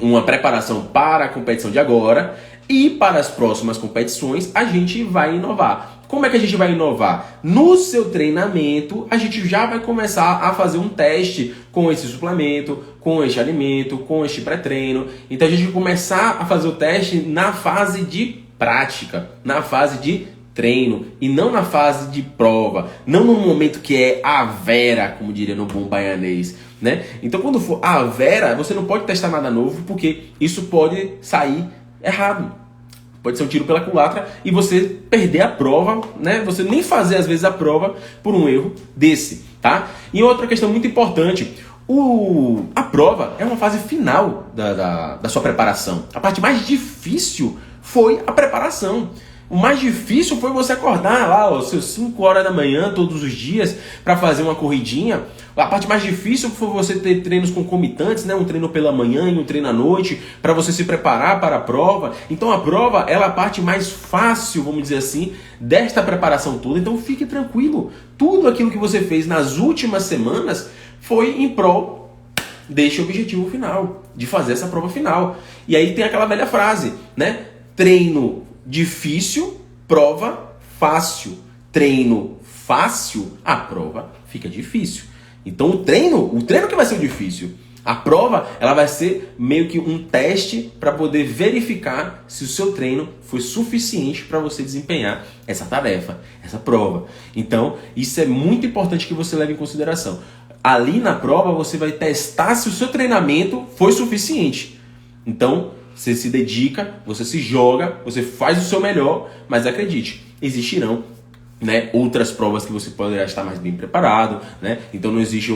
Uma preparação para a competição de agora e para as próximas competições a gente vai inovar. Como é que a gente vai inovar? No seu treinamento, a gente já vai começar a fazer um teste com esse suplemento, com este alimento, com este pré-treino. Então a gente vai começar a fazer o teste na fase de prática, na fase de treino e não na fase de prova, não no momento que é a vera, como diria no bom baianês, né? Então quando for a vera, você não pode testar nada novo porque isso pode sair errado. Pode ser um tiro pela culatra e você perder a prova, né? Você nem fazer às vezes a prova por um erro desse, tá? E outra questão muito importante, a prova é uma fase final da sua preparação. A parte mais difícil foi a preparação. O mais difícil foi você acordar lá, ó, seus 5 horas da manhã todos os dias para fazer uma corridinha. A parte mais difícil foi você ter treinos concomitantes, né? Um treino pela manhã e um treino à noite para você se preparar para a prova. Então a prova ela é a parte mais fácil, vamos dizer assim, desta preparação toda. Então fique tranquilo. Tudo aquilo que você fez nas últimas semanas foi em prol deste objetivo final, de fazer essa prova final. E aí tem aquela velha frase, né? Treino difícil, prova fácil. Treino fácil, a prova fica difícil. Então o treino que vai ser o difícil. A prova, ela vai ser meio que um teste para poder verificar se o seu treino foi suficiente para você desempenhar essa tarefa, essa prova. Então, isso é muito importante que você leve em consideração. Ali na prova, você vai testar se o seu treinamento foi suficiente. Então, você se dedica, você se joga, você faz o seu melhor, mas acredite, existirão, né, outras provas que você poderá estar mais bem preparado, né? Então não existe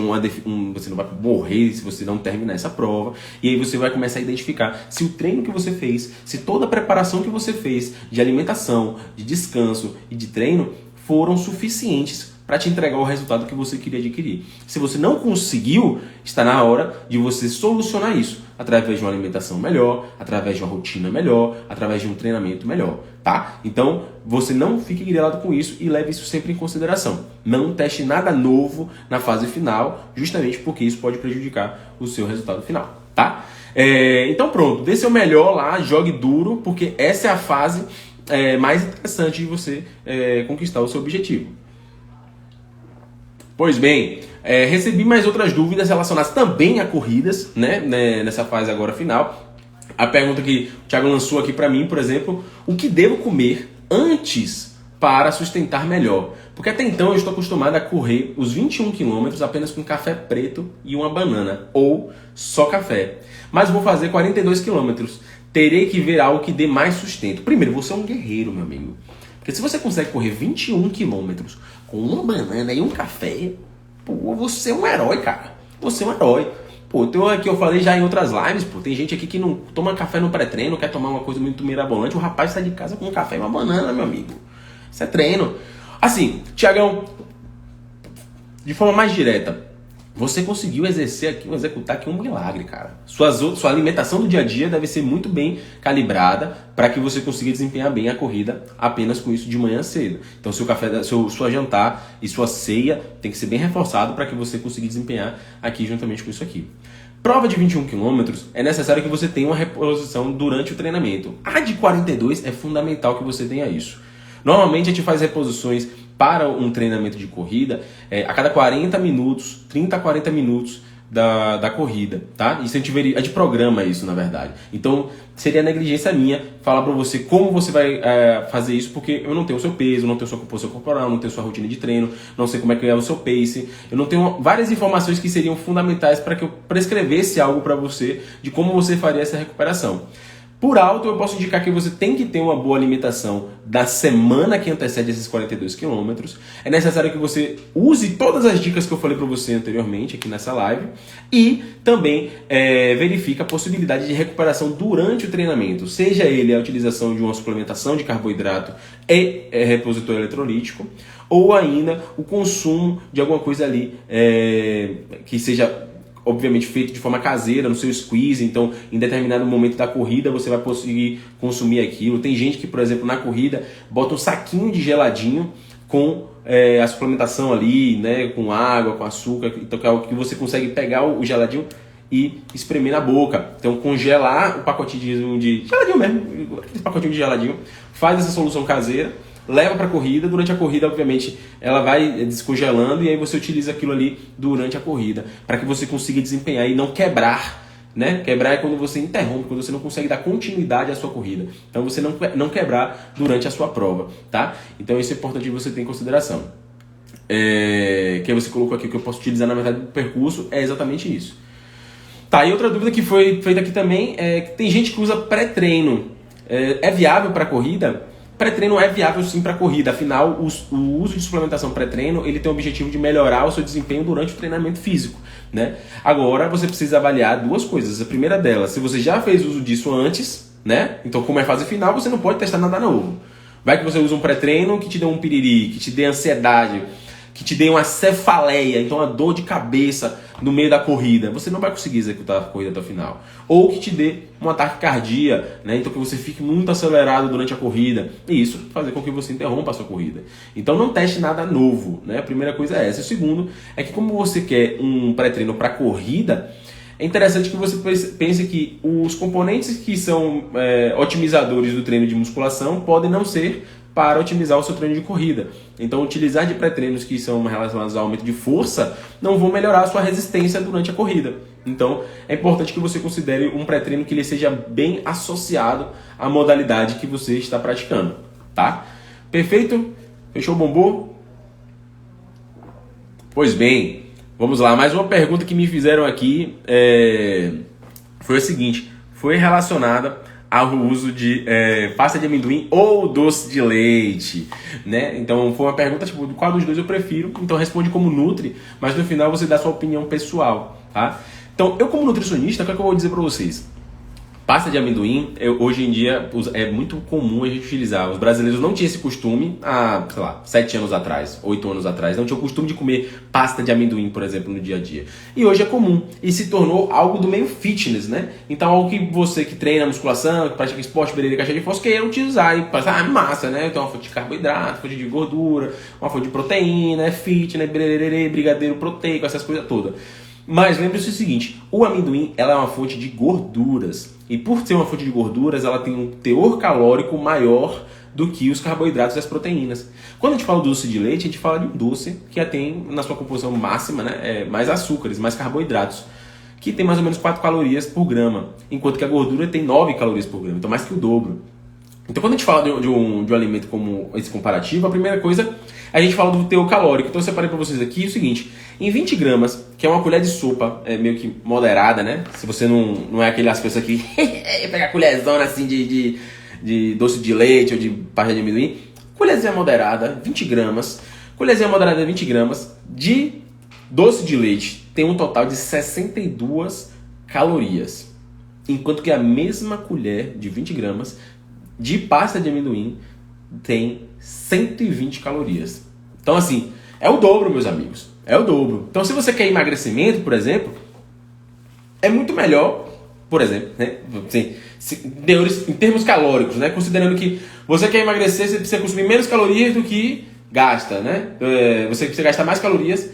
você não vai morrer se você não terminar essa prova. E aí você vai começar a identificar se o treino que você fez, se toda a preparação que você fez de alimentação, de descanso e de treino foram suficientes para te entregar o resultado que você queria adquirir. Se você não conseguiu, está na hora de você solucionar isso através de uma alimentação melhor, através de uma rotina melhor, através de um treinamento melhor, tá? Então, você não fique grilado com isso e leve isso sempre em consideração. Não teste nada novo na fase final, justamente porque isso pode prejudicar o seu resultado final, tá? Então pronto, dê seu melhor lá, jogue duro, porque essa é a fase mais interessante de você conquistar o seu objetivo. Pois bem, recebi mais outras dúvidas relacionadas também a corridas, né, nessa fase agora final. A pergunta que o Thiago lançou aqui para mim, por exemplo, o que devo comer antes para sustentar melhor? Porque até então eu estou acostumado a correr os 21 km apenas com café preto e uma banana, ou só café. Mas vou fazer 42 km. Terei que ver algo que dê mais sustento. Primeiro, você é um guerreiro, meu amigo. Porque se você consegue correr 21 km com uma banana e um café, pô, você é um herói, cara. Você é um herói. Pô, tem aqui, eu falei já em outras lives, pô, tem gente aqui que não toma café no pré-treino, quer tomar uma coisa muito mirabolante, o rapaz sai de casa com um café e uma banana, meu amigo. Isso é treino. Assim, Thiagão, de forma mais direta, você conseguiu executar aqui um milagre, cara. Sua alimentação do dia a dia deve ser muito bem calibrada para que você consiga desempenhar bem a corrida apenas com isso de manhã cedo. Então, sua jantar e sua ceia tem que ser bem reforçado para que você consiga desempenhar aqui juntamente com isso aqui. Prova de 21 km é necessário que você tenha uma reposição durante o treinamento. A de 42 é fundamental que você tenha isso. Normalmente a gente faz reposições para um treinamento de corrida a cada 40 minutos, 30 a 40 minutos da corrida, tá? Isso a gente programa isso, na verdade. Então, seria negligência minha falar para você como você vai fazer isso, porque eu não tenho o seu peso, não tenho sua composição corporal, não tenho sua rotina de treino, não sei como é que é o seu pace, eu não tenho várias informações que seriam fundamentais para que eu prescrevesse algo para você de como você faria essa recuperação. Por alto, eu posso indicar que você tem que ter uma boa alimentação da semana que antecede esses 42 quilômetros. É necessário que você use todas as dicas que eu falei para você anteriormente aqui nessa live e também verifique a possibilidade de recuperação durante o treinamento, seja ele a utilização de uma suplementação de carboidrato e repositor eletrolítico, ou ainda o consumo de alguma coisa ali que seja obviamente feito de forma caseira, no seu squeeze. Então em determinado momento da corrida você vai conseguir consumir aquilo. Tem gente que, por exemplo, na corrida bota um saquinho de geladinho com a suplementação ali, né, com água, com açúcar, então que é algo que você consegue pegar o geladinho e espremer na boca. Então congelar o pacotinho de geladinho mesmo, aquele pacotinho de geladinho, faz essa solução caseira, leva para a corrida. Durante a corrida, obviamente, ela vai descongelando e aí você utiliza aquilo ali durante a corrida para que você consiga desempenhar e não quebrar, né? Quebrar é quando você interrompe, quando você não consegue dar continuidade à sua corrida. Então você não quebrar durante a sua prova, tá? Então isso é importante você ter em consideração. Que aí você colocou aqui que eu posso utilizar na metade do percurso, é exatamente isso. Tá, e outra dúvida que foi feita aqui também é que tem gente que usa pré-treino. É viável para a corrida? Pré-treino é viável sim para a corrida, afinal o uso de suplementação pré-treino ele tem o objetivo de melhorar o seu desempenho durante o treinamento físico, né? Agora você precisa avaliar duas coisas. A primeira delas, se você já fez uso disso antes, né? Então como é fase final, você não pode testar nada novo. Vai que você usa um pré-treino que te dê um piriri, que te dê ansiedade, que te dê uma cefaleia, então uma dor de cabeça no meio da corrida, você não vai conseguir executar a corrida até o final. Ou que te dê um ataque cardíaco, né? Então que você fique muito acelerado durante a corrida, e isso fazer com que você interrompa a sua corrida. Então não teste nada novo, né? A primeira coisa é essa. E o segundo é que como você quer um pré-treino para corrida, é interessante que você pense que os componentes que são otimizadores do treino de musculação podem não ser para otimizar o seu treino de corrida. Então, utilizar de pré-treinos que são relacionados ao aumento de força não vão melhorar a sua resistência durante a corrida. Então, é importante que você considere um pré-treino que ele seja bem associado à modalidade que você está praticando, tá? Perfeito? Fechou o bombom? Pois bem, vamos lá. Mais uma pergunta que me fizeram aqui foi o seguinte, foi relacionada ao uso de pasta de amendoim ou doce de leite, né? Então foi uma pergunta tipo, qual dos dois eu prefiro? Então responde como nutri, mas no final você dá sua opinião pessoal, tá? Então eu como nutricionista, o que é que eu vou dizer para vocês? Pasta de amendoim, hoje em dia é muito comum a gente utilizar. Os brasileiros não tinham esse costume há, sei lá, 7 anos atrás, 8 anos atrás. Não tinham o costume de comer pasta de amendoim, por exemplo, no dia a dia. E hoje é comum. E se tornou algo do meio fitness, né? Então, algo que você que treina musculação, que pratica esporte, bereira, caixa de fósforo, quer utilizar. E pensar, massa, né? Então, uma fonte de carboidrato, fonte de gordura, uma fonte de proteína, fitness, brigadeiro proteico, essas coisas todas. Mas lembre-se o seguinte, o amendoim ela é uma fonte de gorduras. E por ser uma fonte de gorduras, ela tem um teor calórico maior do que os carboidratos e as proteínas. Quando a gente fala do doce de leite, a gente fala de um doce que tem na sua composição máxima, né, mais açúcares, mais carboidratos, que tem mais ou menos 4 calorias por grama, enquanto que a gordura tem 9 calorias por grama, então mais que o dobro. Então quando a gente fala de um alimento como esse comparativo, a primeira coisa, a gente fala do teor calórico. Então eu separei para vocês aqui o seguinte, em 20 gramas, que é uma colher de sopa, meio que moderada, né? Se você não é aquelas pessoas que pega a colherzona assim de doce de leite ou de pasta de amendoim, colherzinha moderada, 20 gramas, colherzinha moderada 20 gramas de doce de leite tem um total de 62 calorias. Enquanto que a mesma colher de 20 gramas de pasta de amendoim tem 120 calorias. Então assim, é o dobro, meus amigos. É o dobro. Então se você quer emagrecimento, por exemplo, é muito melhor, por exemplo, né? Assim, em termos calóricos, né? Considerando que você quer emagrecer, você precisa consumir menos calorias do que gasta, né? Você precisa gastar mais calorias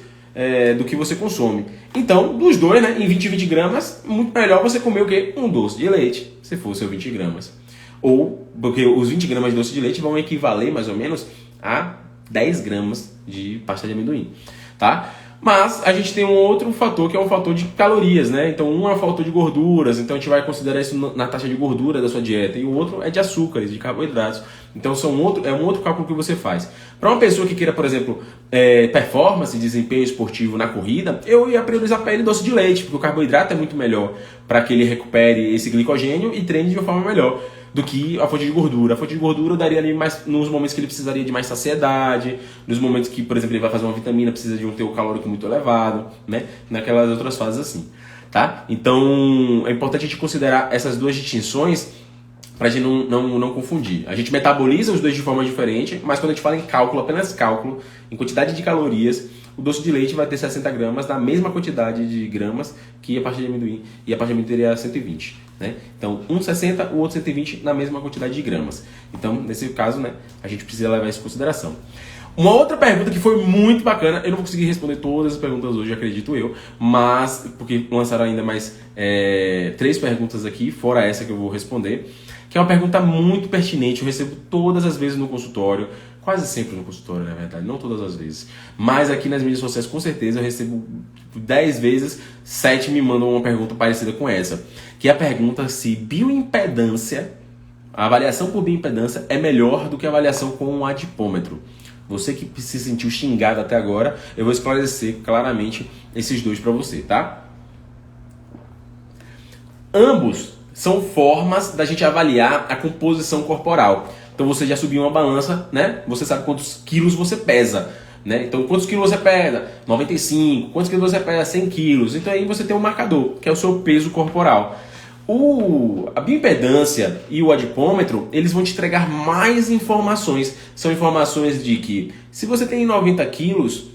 do que você consome. Então, dos dois, né? Em 20 gramas, muito melhor você comer o quê? Um doce de leite, se for seu 20 gramas. Ou, porque os 20 gramas de doce de leite vão equivaler mais ou menos a 10 gramas de pasta de amendoim, tá? Mas a gente tem um outro fator que é um fator de calorias, né? Então um é o fator de gorduras, então a gente vai considerar isso na taxa de gordura da sua dieta, e o outro é de açúcares, de carboidratos. Então é um outro cálculo que você faz. Para uma pessoa que queira, por exemplo, performance, desempenho esportivo na corrida, eu ia priorizar para ele doce de leite, porque o carboidrato é muito melhor para que ele recupere esse glicogênio e treine de uma forma melhor do que a fonte de gordura. A fonte de gordura eu daria ali mais nos momentos que ele precisaria de mais saciedade, nos momentos que, por exemplo, ele vai fazer uma vitamina, precisa de um teor calórico muito elevado, né? Naquelas outras fases assim, tá? Então, é importante a gente considerar essas duas distinções para a gente não confundir. A gente metaboliza os dois de forma diferente, mas quando a gente fala em cálculo, apenas cálculo, em quantidade de calorias, o doce de leite vai ter 60 gramas da mesma quantidade de gramas que a pasta de amendoim, e a pasta de amendoim teria 120. Né? Então, um 60, o outro 120 na mesma quantidade de gramas. Então, nesse caso, né, a gente precisa levar isso em consideração. Uma outra pergunta que foi muito bacana, eu não vou conseguir responder todas as perguntas hoje, acredito eu, mas, porque lançaram ainda mais 3 perguntas aqui, fora essa que eu vou responder, que é uma pergunta muito pertinente, eu recebo todas as vezes no consultório, quase sempre no consultório, na verdade, não todas as vezes, mas aqui nas mídias sociais com certeza eu recebo 10 vezes, 7 me mandam uma pergunta parecida com essa, que é a pergunta se bioimpedância, a avaliação por bioimpedância é melhor do que a avaliação com um adipômetro. Você que se sentiu xingado até agora, eu vou esclarecer claramente esses dois para você, tá? Ambos são formas da gente avaliar a composição corporal. Então você já subiu uma balança, né? Você sabe quantos quilos você pesa, né? Então quantos quilos você pesa? 95. Quantos quilos você pesa? 100 quilos. Então aí você tem um marcador, que é o seu peso corporal. A bioimpedância e o adipômetro, eles vão te entregar mais informações. São informações de que, se você tem 90 quilos,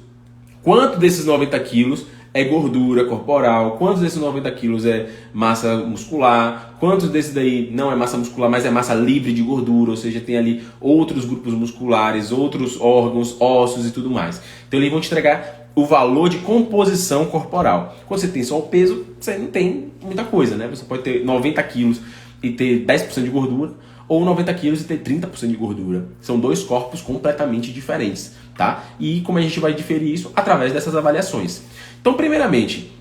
quanto desses 90 quilos é gordura corporal, quantos desses 90 quilos é massa muscular, quantos desses daí não é massa muscular, mas é massa livre de gordura, ou seja, tem ali outros grupos musculares, outros órgãos, ossos e tudo mais. Então eles vão te entregar o valor de composição corporal. Quando você tem só o peso, você não tem muita coisa, né? Você pode ter 90 quilos e ter 10% de gordura, ou 90 quilos e ter 30% de gordura. São dois corpos completamente diferentes, tá? E como a gente vai diferir isso? Através dessas avaliações. Então, primeiramente,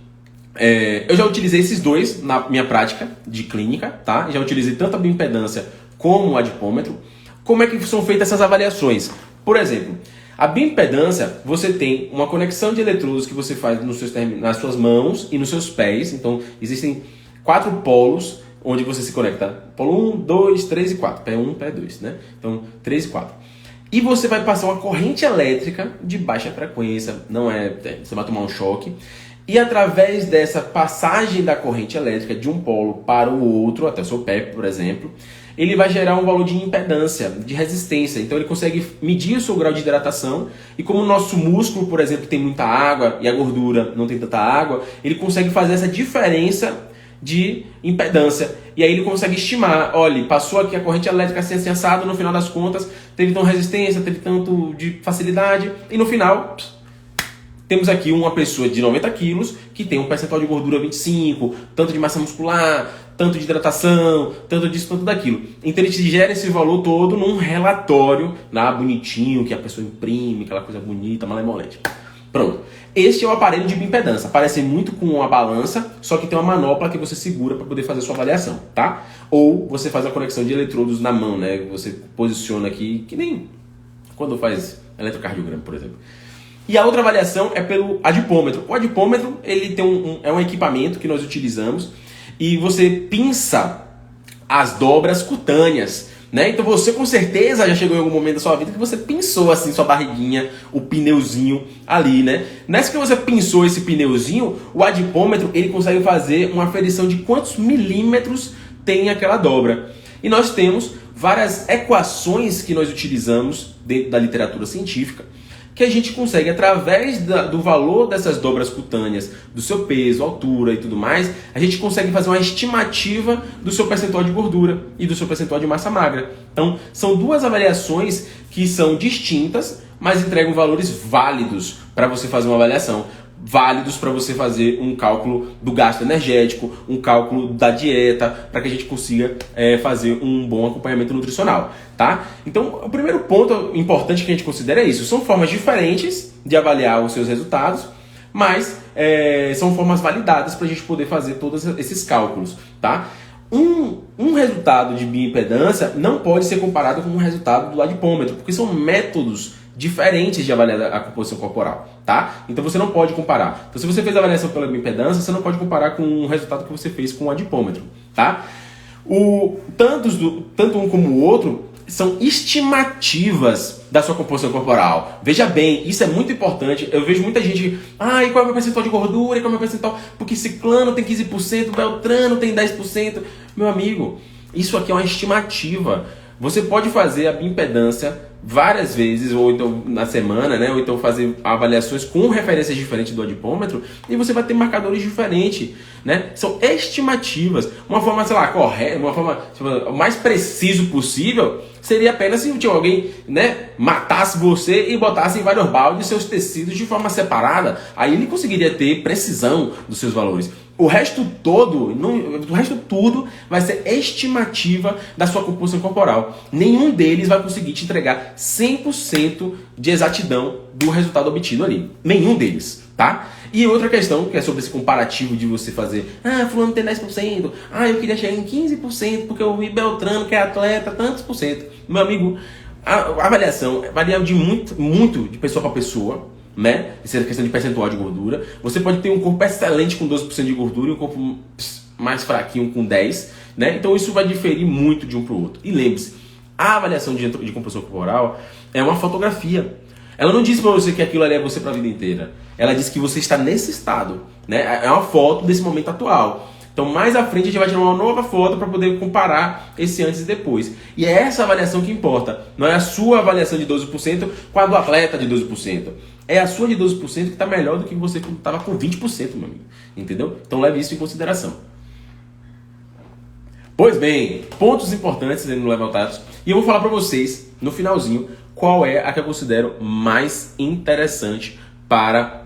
eu já utilizei esses dois na minha prática de clínica, tá? Já utilizei tanto a bioimpedância como o adipômetro. Como é que são feitas essas avaliações? Por exemplo, a bioimpedância, você tem uma conexão de eletrodos que você faz nas suas mãos e nos seus pés. Então, existem 4 polos onde você se conecta. Polo 1, 2, 3 e 4. Pé 1, pé 2, né? Então, 3 e 4. E você vai passar uma corrente elétrica de baixa frequência, você vai tomar um choque. E através dessa passagem da corrente elétrica de um polo para o outro, até o seu pé, por exemplo, ele vai gerar um valor de impedância, de resistência. Então ele consegue medir o seu grau de hidratação. E como o nosso músculo, por exemplo, tem muita água e a gordura não tem tanta água, ele consegue fazer essa diferença de impedância. E aí ele consegue estimar, olha, passou aqui a corrente elétrica assim assado, no final das contas teve tão resistência, teve tanto de facilidade, e no final temos aqui uma pessoa de 90 quilos que tem um percentual de gordura 25, tanto de massa muscular, tanto de hidratação, tanto disso, tanto daquilo. Então ele te gera esse valor todo num relatório lá bonitinho, que a pessoa imprime, aquela coisa bonita, malemolente. Pronto. Este é o aparelho de bioimpedância. Parece muito com uma balança, só que tem uma manopla que você segura para poder fazer a sua avaliação, tá? Ou você faz a conexão de eletrodos na mão, né? Você posiciona aqui, que nem quando faz eletrocardiograma, por exemplo. E a outra avaliação é pelo adipômetro. O adipômetro, ele tem é um equipamento que nós utilizamos e você pinça as dobras cutâneas, né? Então você com certeza já chegou em algum momento da sua vida que você pinçou assim sua barriguinha, o pneuzinho ali, né? Nessa que você pinçou esse pneuzinho, o adipômetro ele consegue fazer uma aferição de quantos milímetros tem aquela dobra. E nós temos várias equações que nós utilizamos dentro da literatura científica, que a gente consegue, através do valor dessas dobras cutâneas, do seu peso, altura e tudo mais, a gente consegue fazer uma estimativa do seu percentual de gordura e do seu percentual de massa magra. Então, são duas avaliações que são distintas, mas entregam valores válidos para você fazer uma avaliação. válidos para você fazer um cálculo do gasto energético, um cálculo da dieta, para que a gente consiga fazer um bom acompanhamento nutricional, tá? Então, o primeiro ponto importante que a gente considera é isso. São formas diferentes de avaliar os seus resultados, mas são formas validadas para a gente poder fazer todos esses cálculos, tá? Um resultado de bioimpedância não pode ser comparado com um resultado do adipômetro, porque são métodos diferentes de avaliar a composição corporal, tá? Então você não pode comparar. Então, se você fez a avaliação pela bioimpedância, você não pode comparar com o resultado que você fez com o adipômetro, tá? Tanto um como o outro são estimativas da sua composição corporal. Veja bem, isso é muito importante. Eu vejo muita gente, e qual é o meu percentual de gordura? E qual é o meu percentual? Porque ciclano tem 15%, beltrano tem 10%. Meu amigo, isso aqui é uma estimativa. Você pode fazer a bioimpedância várias vezes, ou então na semana, né? Ou então fazer avaliações com referências diferentes do adipômetro, e você vai ter marcadores diferentes, né? São estimativas. Uma forma, sei lá, correta, uma forma o mais preciso possível seria apenas se alguém, né, matasse você e botasse em vários baldes seus tecidos de forma separada. Aí ele conseguiria ter precisão dos seus valores. O resto tudo vai ser estimativa da sua composição corporal. Nenhum deles vai conseguir te entregar 100% de exatidão do resultado obtido ali. Nenhum deles, tá? E outra questão, que é sobre esse comparativo de você fazer, fulano tem 10%, eu queria chegar em 15%, porque eu vi Beltrano, que é atleta, tantos por cento. Meu amigo, a avaliação varia de muito de pessoa para pessoa, né? Essa é a questão de percentual de gordura. Você pode ter um corpo excelente com 12% de gordura e um corpo mais fraquinho com 10%, né? Então isso vai diferir muito de um para o outro. E lembre-se, a avaliação de composição corporal é uma fotografia. Ela não diz para você que aquilo ali é você para a vida inteira. Ela diz que você está nesse estado, né? É uma foto desse momento atual. Então, mais à frente, a gente vai tirar uma nova foto para poder comparar esse antes e depois. E é essa avaliação que importa. Não é a sua avaliação de 12% com a do atleta de 12%. É a sua de 12% que está melhor do que você quando estava com 20%, meu amigo. Entendeu? Então, leve isso em consideração. Pois bem, pontos importantes sendo levantados. E eu vou falar para vocês, no finalzinho, qual é a que eu considero mais interessante para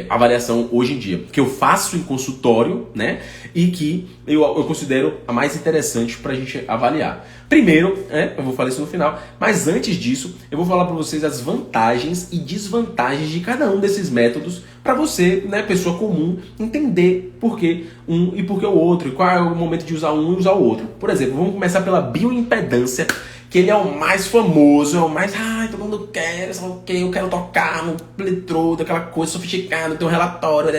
avaliação hoje em dia, que eu faço em consultório, né, e que eu considero a mais interessante para a gente avaliar. Primeiro, eu vou falar isso no final, mas antes disso, eu vou falar para vocês as vantagens e desvantagens de cada um desses métodos para você, né, pessoa comum, entender por que um e por que o outro, e qual é o momento de usar um e usar o outro. Por exemplo, vamos começar pela bioimpedância, que ele é o mais famoso, é o mais, todo mundo quer, eu quero tocar no eletrodo, aquela coisa sofisticada, tem um relatório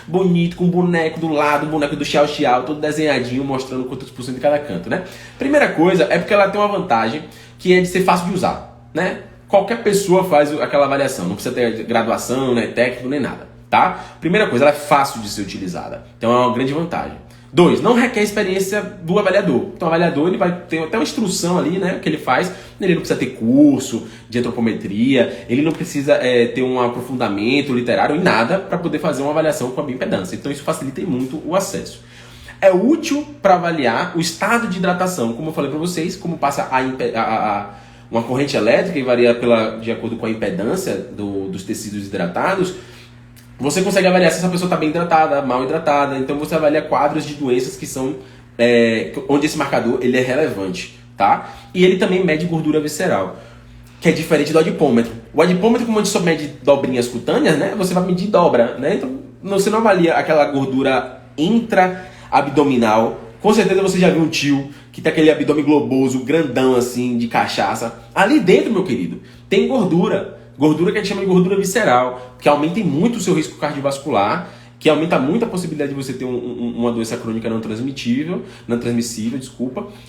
bonito, com um boneco do lado, um boneco do Xiao Xiao, todo desenhadinho, mostrando quantos por cento de cada canto, né? Primeira coisa é porque ela tem uma vantagem, que é de ser fácil de usar, né? Qualquer pessoa faz aquela avaliação, não precisa ter graduação, né, técnico, nem nada, tá? Primeira coisa, ela é fácil de ser utilizada, então é uma grande vantagem. 2, não requer experiência do avaliador. Então o avaliador ele vai ter até uma instrução ali, né, que ele faz. Ele não precisa ter curso de antropometria, ele não precisa ter um aprofundamento literário em nada para poder fazer uma avaliação com a bioimpedância. Então isso facilita muito o acesso. É útil para avaliar o estado de hidratação, como eu falei para vocês, como passa uma corrente elétrica e varia de acordo com a impedância dos tecidos hidratados. Você consegue avaliar se essa pessoa está bem hidratada, mal hidratada. Então você avalia quadros de doenças que são onde esse marcador ele é relevante, tá? E ele também mede gordura visceral, que é diferente do adipômetro. O adipômetro, como a gente só mede dobrinhas cutâneas, né? Você vai medir dobra, né? Então você não avalia aquela gordura intra-abdominal. Com certeza você já viu um tio que tem aquele abdômen globoso, grandão assim, de cachaça. Ali dentro, meu querido, tem gordura. Gordura que a gente chama de gordura visceral, que aumenta muito o seu risco cardiovascular, que aumenta muito a possibilidade de você ter uma doença crônica não transmissível,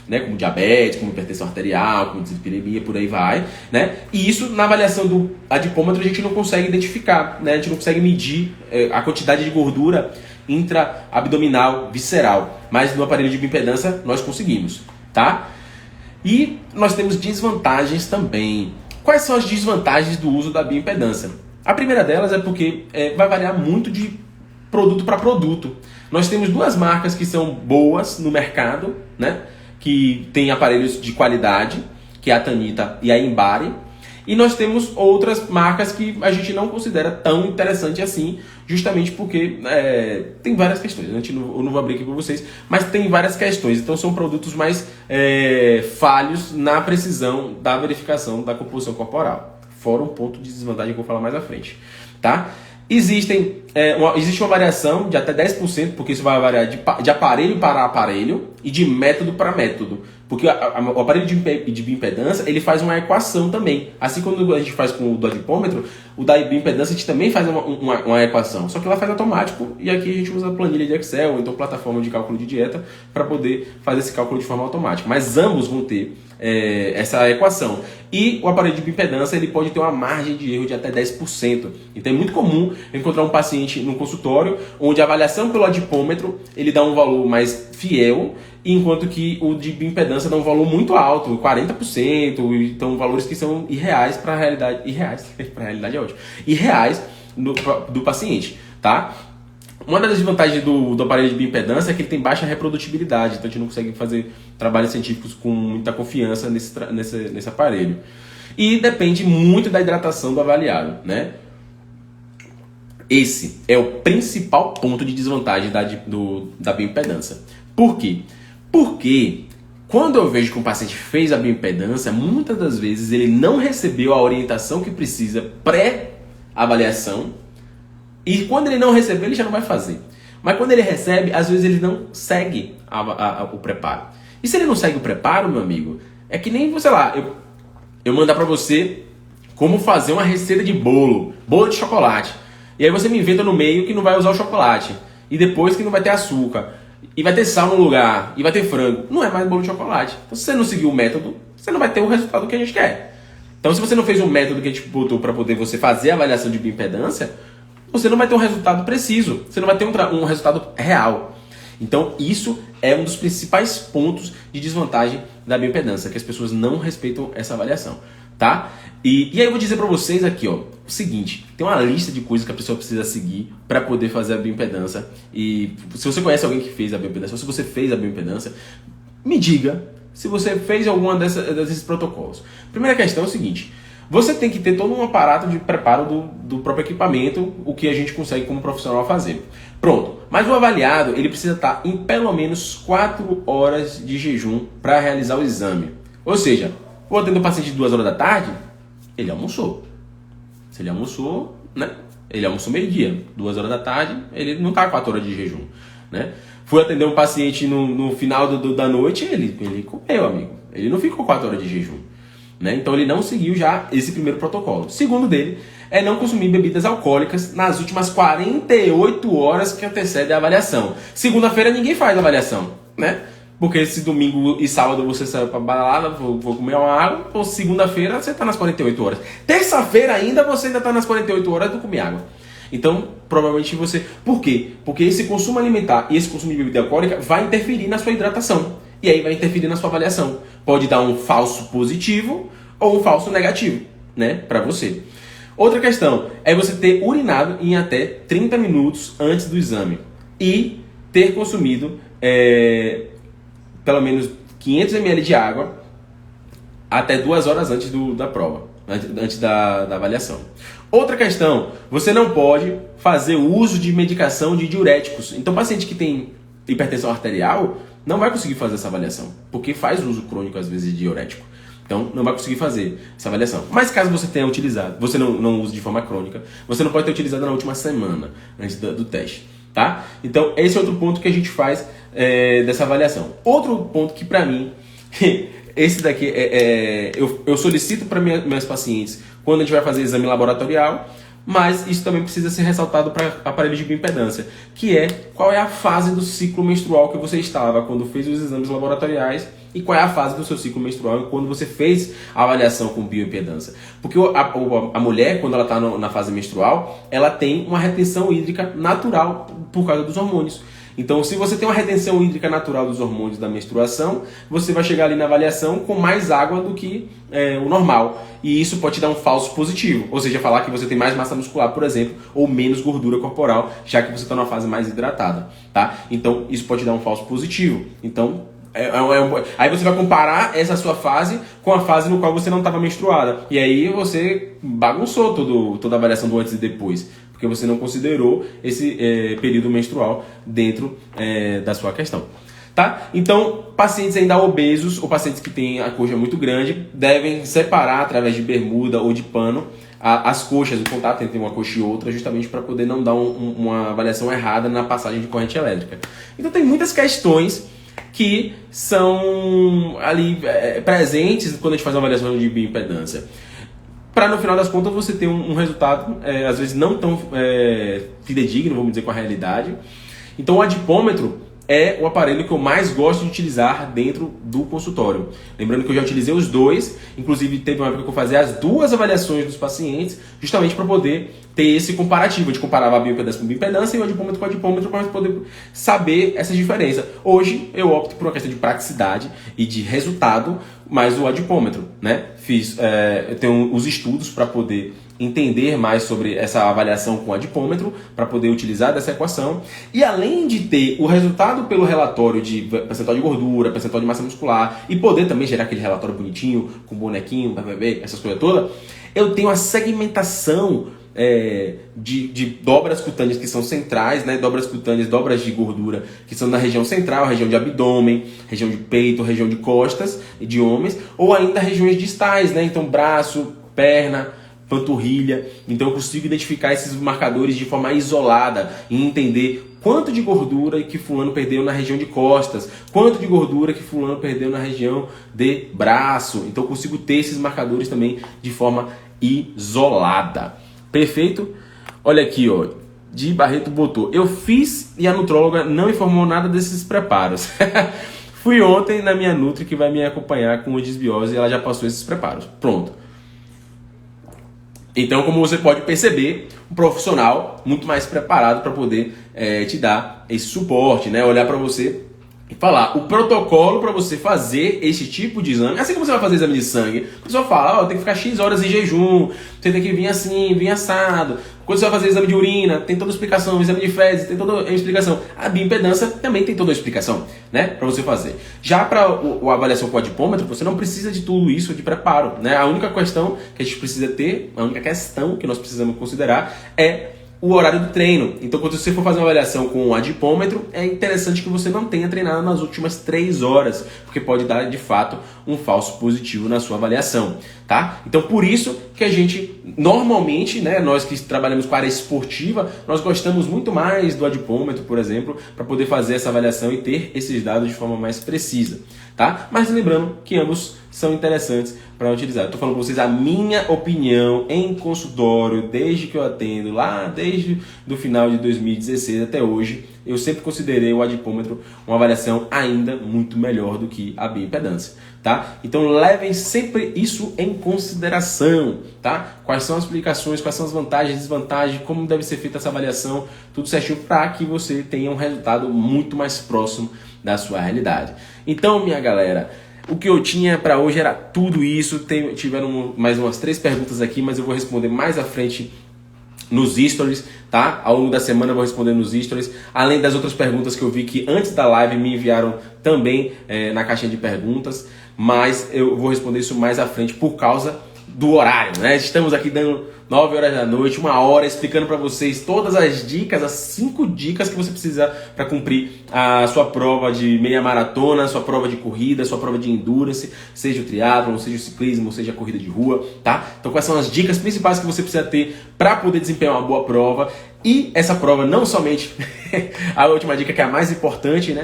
né, como diabetes, como hipertensão arterial, como dislipidemia, por aí vai, né? E isso na avaliação do adipômetro a gente não consegue identificar, né? A gente não consegue medir a quantidade de gordura intra-abdominal visceral, mas no aparelho de bioimpedância nós conseguimos, tá? E nós temos desvantagens também. Quais são as desvantagens do uso da bioimpedância? A primeira delas é porque vai variar muito de produto para produto. Nós temos duas marcas que são boas no mercado, né? Que tem aparelhos de qualidade, que é a Tanita e a Embari. E nós temos outras marcas que a gente não considera tão interessante assim, justamente porque tem várias questões. Eu não vou abrir aqui para vocês, mas tem várias questões. Então são produtos mais falhos na precisão da verificação da composição corporal. Fora um ponto de desvantagem que eu vou falar mais à frente. Tá? Existe uma variação de até 10%, porque isso vai variar de aparelho para aparelho e de método para método. Porque o aparelho de bioimpedância, ele faz uma equação também. Assim como a gente faz com o dosipômetro, o da bioimpedância a gente também faz uma equação. Só que ela faz automático e aqui a gente usa planilha de Excel ou então plataforma de cálculo de dieta para poder fazer esse cálculo de forma automática. Mas ambos vão ter essa equação. E o aparelho de bioimpedância ele pode ter uma margem de erro de até 10%. Então é muito comum encontrar um paciente no consultório onde a avaliação pelo adipômetro ele dá um valor mais fiel, enquanto que o de bioimpedância dá um valor muito alto, 40%, então valores que são irreais para a realidade, para a realidade é ótimo, irreais do paciente, tá? Uma das desvantagens do aparelho de bioimpedância é que ele tem baixa reprodutibilidade, então a gente não consegue fazer trabalhos científicos com muita confiança nesse aparelho. E depende muito da hidratação do avaliado, né? Esse é o principal ponto de desvantagem da bioimpedância. Por quê? Porque quando eu vejo que um paciente fez a bioimpedância, muitas das vezes ele não recebeu a orientação que precisa pré-avaliação, e quando ele não receber, ele já não vai fazer. Mas quando ele recebe, às vezes ele não segue o preparo. E se ele não segue o preparo, meu amigo, é que nem, sei lá, eu mandar pra você como fazer uma receita de bolo de chocolate. E aí você me inventa no meio que não vai usar o chocolate. E depois que não vai ter açúcar. E vai ter sal no lugar. E vai ter frango. Não é mais bolo de chocolate. Então se você não seguir o método, você não vai ter o resultado que a gente quer. Então se você não fez o método que a gente botou para poder você fazer a avaliação de bioimpedância, você não vai ter um resultado preciso. Você não vai ter um resultado real. Então isso é um dos principais pontos de desvantagem da bioimpedância, que as pessoas não respeitam essa avaliação, tá? E aí eu vou dizer para vocês aqui, ó, o seguinte, tem uma lista de coisas que a pessoa precisa seguir para poder fazer a bioimpedância. E se você conhece alguém que fez a bioimpedância, ou se você fez a bioimpedância, me diga se você fez alguma desses protocolos. Primeira questão é o seguinte: você tem que ter todo um aparato de preparo do próprio equipamento, o que a gente consegue como profissional fazer. Pronto, mas o avaliado ele precisa estar em pelo menos 4 horas de jejum para realizar o exame. Ou seja, vou atender o paciente de 2 horas da tarde, ele almoçou. Se ele almoçou, né? Ele almoçou meio-dia, 2 horas da tarde, ele não está 4 horas de jejum, né? Fui atender um paciente no final da noite, ele comeu, amigo. Ele não ficou 4 horas de jejum. Né? Então ele não seguiu já esse primeiro protocolo. O segundo dele é não consumir bebidas alcoólicas nas últimas 48 horas que antecedem a avaliação. Segunda-feira ninguém faz avaliação, né? Porque se domingo e sábado você saiu pra balada, vou comer uma água, ou segunda-feira você tá nas 48 horas. Terça-feira ainda você ainda tá nas 48 horas do comer água. Então, provavelmente você... Por quê? Porque esse consumo alimentar e esse consumo de bebida alcoólica vai interferir na sua hidratação. E aí vai interferir na sua avaliação. Pode dar um falso positivo ou um falso negativo, né, para você. Outra questão é você ter urinado em até 30 minutos antes do exame e ter consumido pelo menos 500 ml de água até 2 horas antes da prova, antes da avaliação. Outra questão, você não pode fazer uso de medicação de diuréticos. Então, paciente que tem hipertensão arterial não vai conseguir fazer essa avaliação, porque faz uso crônico às vezes de diurético. Então não vai conseguir fazer essa avaliação. Mas caso você tenha utilizado, você não use de forma crônica, você não pode ter utilizado na última semana antes do teste, tá? Então esse é outro ponto que a gente faz dessa avaliação. Outro ponto que pra mim, esse daqui eu solicito para minhas pacientes quando a gente vai fazer exame laboratorial, mas isso também precisa ser ressaltado para aparelhos de bioimpedância, que é qual é a fase do ciclo menstrual que você estava quando fez os exames laboratoriais e qual é a fase do seu ciclo menstrual quando você fez a avaliação com bioimpedância. Porque a mulher, quando ela está na fase menstrual, ela tem uma retenção hídrica natural por causa dos hormônios. Então, se você tem uma retenção hídrica natural dos hormônios da menstruação, você vai chegar ali na avaliação com mais água do que o normal. E isso pode te dar um falso positivo, ou seja, falar que você tem mais massa muscular, por exemplo, ou menos gordura corporal, já que você está numa fase mais hidratada, tá? Então, isso pode dar um falso positivo. Então, Aí você vai comparar essa sua fase com a fase no qual você não estava menstruada. E aí você bagunçou toda a avaliação do antes e depois. Porque você não considerou esse período menstrual dentro da sua questão. Tá? Então, pacientes ainda obesos ou pacientes que têm a coxa muito grande devem separar através de bermuda ou de pano as coxas, o contato entre uma coxa e outra, justamente para poder não dar uma avaliação errada na passagem de corrente elétrica. Então tem muitas questões que são ali presentes quando a gente faz uma avaliação de bioimpedância. Para no final das contas você ter um resultado, às vezes não tão fidedigno, vamos dizer, com a realidade. Então o adipômetro é o aparelho que eu mais gosto de utilizar dentro do consultório. Lembrando que eu já utilizei os dois, inclusive teve uma época que eu fazia as duas avaliações dos pacientes, justamente para poder ter esse comparativo, de comparar a bioimpedância com bioimpedância e o adipômetro com o adipômetro, para poder saber essa diferença. Hoje eu opto por uma questão de praticidade e de resultado, mais o adipômetro, né? Eu tenho os estudos para poder entender mais sobre essa avaliação com adipômetro, para poder utilizar dessa equação. E além de ter o resultado pelo relatório de percentual de gordura, percentual de massa muscular, e poder também gerar aquele relatório bonitinho, com bonequinho, essas coisas todas, eu tenho a segmentação de dobras cutâneas que são centrais, né? Dobras cutâneas, dobras de gordura que são na região central, região de abdômen, região de peito, região de costas de homens, ou ainda regiões distais, né? Então braço, perna, panturrilha. Então eu consigo identificar esses marcadores de forma isolada e entender quanto de gordura que fulano perdeu na região de costas, quanto de gordura que fulano perdeu na região de braço. Então eu consigo ter esses marcadores também de forma isolada. Perfeito? Olha aqui, ó. De Barreto botou: eu fiz e a nutróloga não informou nada desses preparos. Fui ontem na minha nutri que vai me acompanhar com o desbiose e ela já passou esses preparos. Pronto. Então, como você pode perceber, um profissional muito mais preparado para poder te dar esse suporte, né? Olhar para você e falar o protocolo para você fazer esse tipo de exame. Assim como você vai fazer exame de sangue, a pessoa fala, tem que ficar X horas em jejum, você tem que vir assim, vir assado. Quando você vai fazer exame de urina, tem toda a explicação, exame de fezes, tem toda a explicação. A bioimpedância também tem toda a explicação, né, para você fazer. Já para a avaliação com o adipômetro, você não precisa de tudo isso de preparo, né? A única questão que a gente precisa ter, a única questão que nós precisamos considerar é o horário do treino. Então, quando você for fazer uma avaliação com o adipômetro, é interessante que você não tenha treinado nas últimas 3 horas, porque pode dar, de fato, um falso positivo na sua avaliação, tá? Então, por isso que a gente, normalmente, né, nós que trabalhamos com a área esportiva, nós gostamos muito mais do adipômetro, por exemplo, para poder fazer essa avaliação e ter esses dados de forma mais precisa, tá? Mas lembrando que ambos são interessantes para utilizar. Estou falando para vocês a minha opinião em consultório, desde que eu atendo, lá desde o final de 2016 até hoje, eu sempre considerei o adipômetro uma avaliação ainda muito melhor do que a bioimpedância, tá? Então levem sempre isso em consideração, tá? Quais são as aplicações, quais são as vantagens e desvantagens, como deve ser feita essa avaliação, tudo certinho para que você tenha um resultado muito mais próximo da sua realidade. Então, minha galera, o que eu tinha para hoje era tudo isso. Tiveram mais umas 3 perguntas aqui, mas eu vou responder mais à frente nos stories, tá? Ao longo da semana eu vou responder nos stories, além das outras perguntas que eu vi que antes da live me enviaram também na caixinha de perguntas, mas eu vou responder isso mais à frente por causa do horário, né? Estamos aqui dando 9 horas da noite, 1 hora, explicando para vocês todas as dicas, as 5 dicas que você precisa para cumprir a sua prova de meia maratona, sua prova de corrida, sua prova de endurance, seja o triatlon, seja o ciclismo, seja a corrida de rua, tá? Então quais são as dicas principais que você precisa ter para poder desempenhar uma boa prova? E essa prova não somente, a última dica que é a mais importante, né?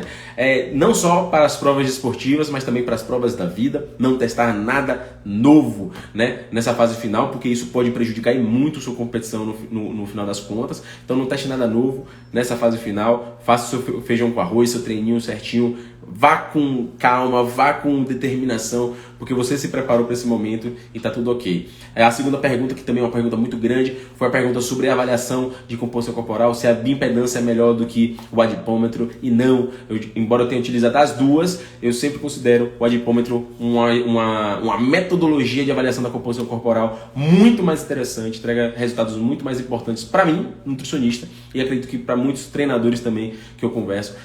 Não só para as provas esportivas, mas também para as provas da vida, não testar nada novo, né? Nessa fase final, porque isso pode prejudicar muito sua competição no final das contas. Então não teste nada novo nessa fase final, faça o seu feijão com arroz, seu treininho certinho, vá com calma, vá com determinação, porque você se preparou para esse momento e tá tudo ok. A segunda pergunta, que também é uma pergunta muito grande, foi a pergunta sobre a avaliação de composição corporal, se a bioimpedância é melhor do que o adipômetro, e não, embora eu tenha utilizado as duas, eu sempre considero o adipômetro uma metodologia de avaliação da composição corporal muito mais interessante, entrega resultados muito mais importantes para mim, nutricionista, e acredito que para muitos treinadores também que eu converso,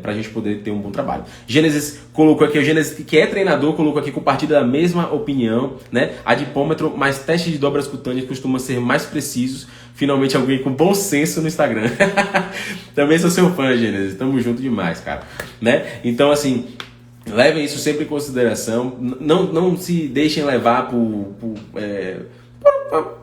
para a gente poder ter um bom trabalho. Gênesis colocou aqui, o Gênesis, que é treinador, colocou aqui, compartilha da mesma opinião, né? Adipômetro mais teste de dobras cutâneas costuma ser mais precisos. Finalmente alguém com bom senso no Instagram. Também sou seu fã, Gênesis. Tamo junto demais, cara. Né? Então, assim, levem isso sempre em consideração. Não se deixem levar por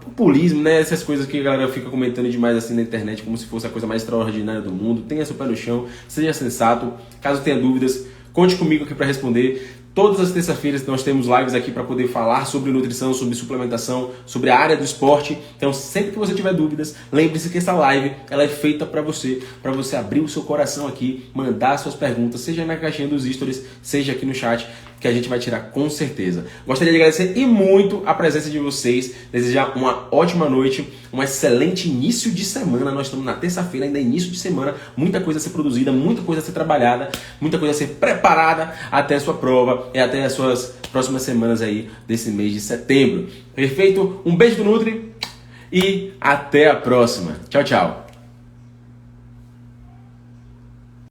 populismo, né? Essas coisas que a galera fica comentando demais assim na internet, como se fosse a coisa mais extraordinária do mundo. Tenha seu pé no chão, seja sensato. Caso tenha dúvidas, conte comigo aqui para responder. Todas as terças-feiras nós temos lives aqui para poder falar sobre nutrição, sobre suplementação, sobre a área do esporte. Então, sempre que você tiver dúvidas, lembre-se que essa live ela é feita para você abrir o seu coração aqui, mandar suas perguntas, seja na caixinha dos stories, seja aqui no chat, que a gente vai tirar com certeza. Gostaria de agradecer e muito a presença de vocês, desejar uma ótima noite, um excelente início de semana. Nós estamos na terça-feira, ainda é início de semana, muita coisa a ser produzida, muita coisa a ser trabalhada, muita coisa a ser preparada até a sua prova e até as suas próximas semanas aí desse mês de setembro. Perfeito? Um beijo do Nutri e até a próxima. Tchau, tchau.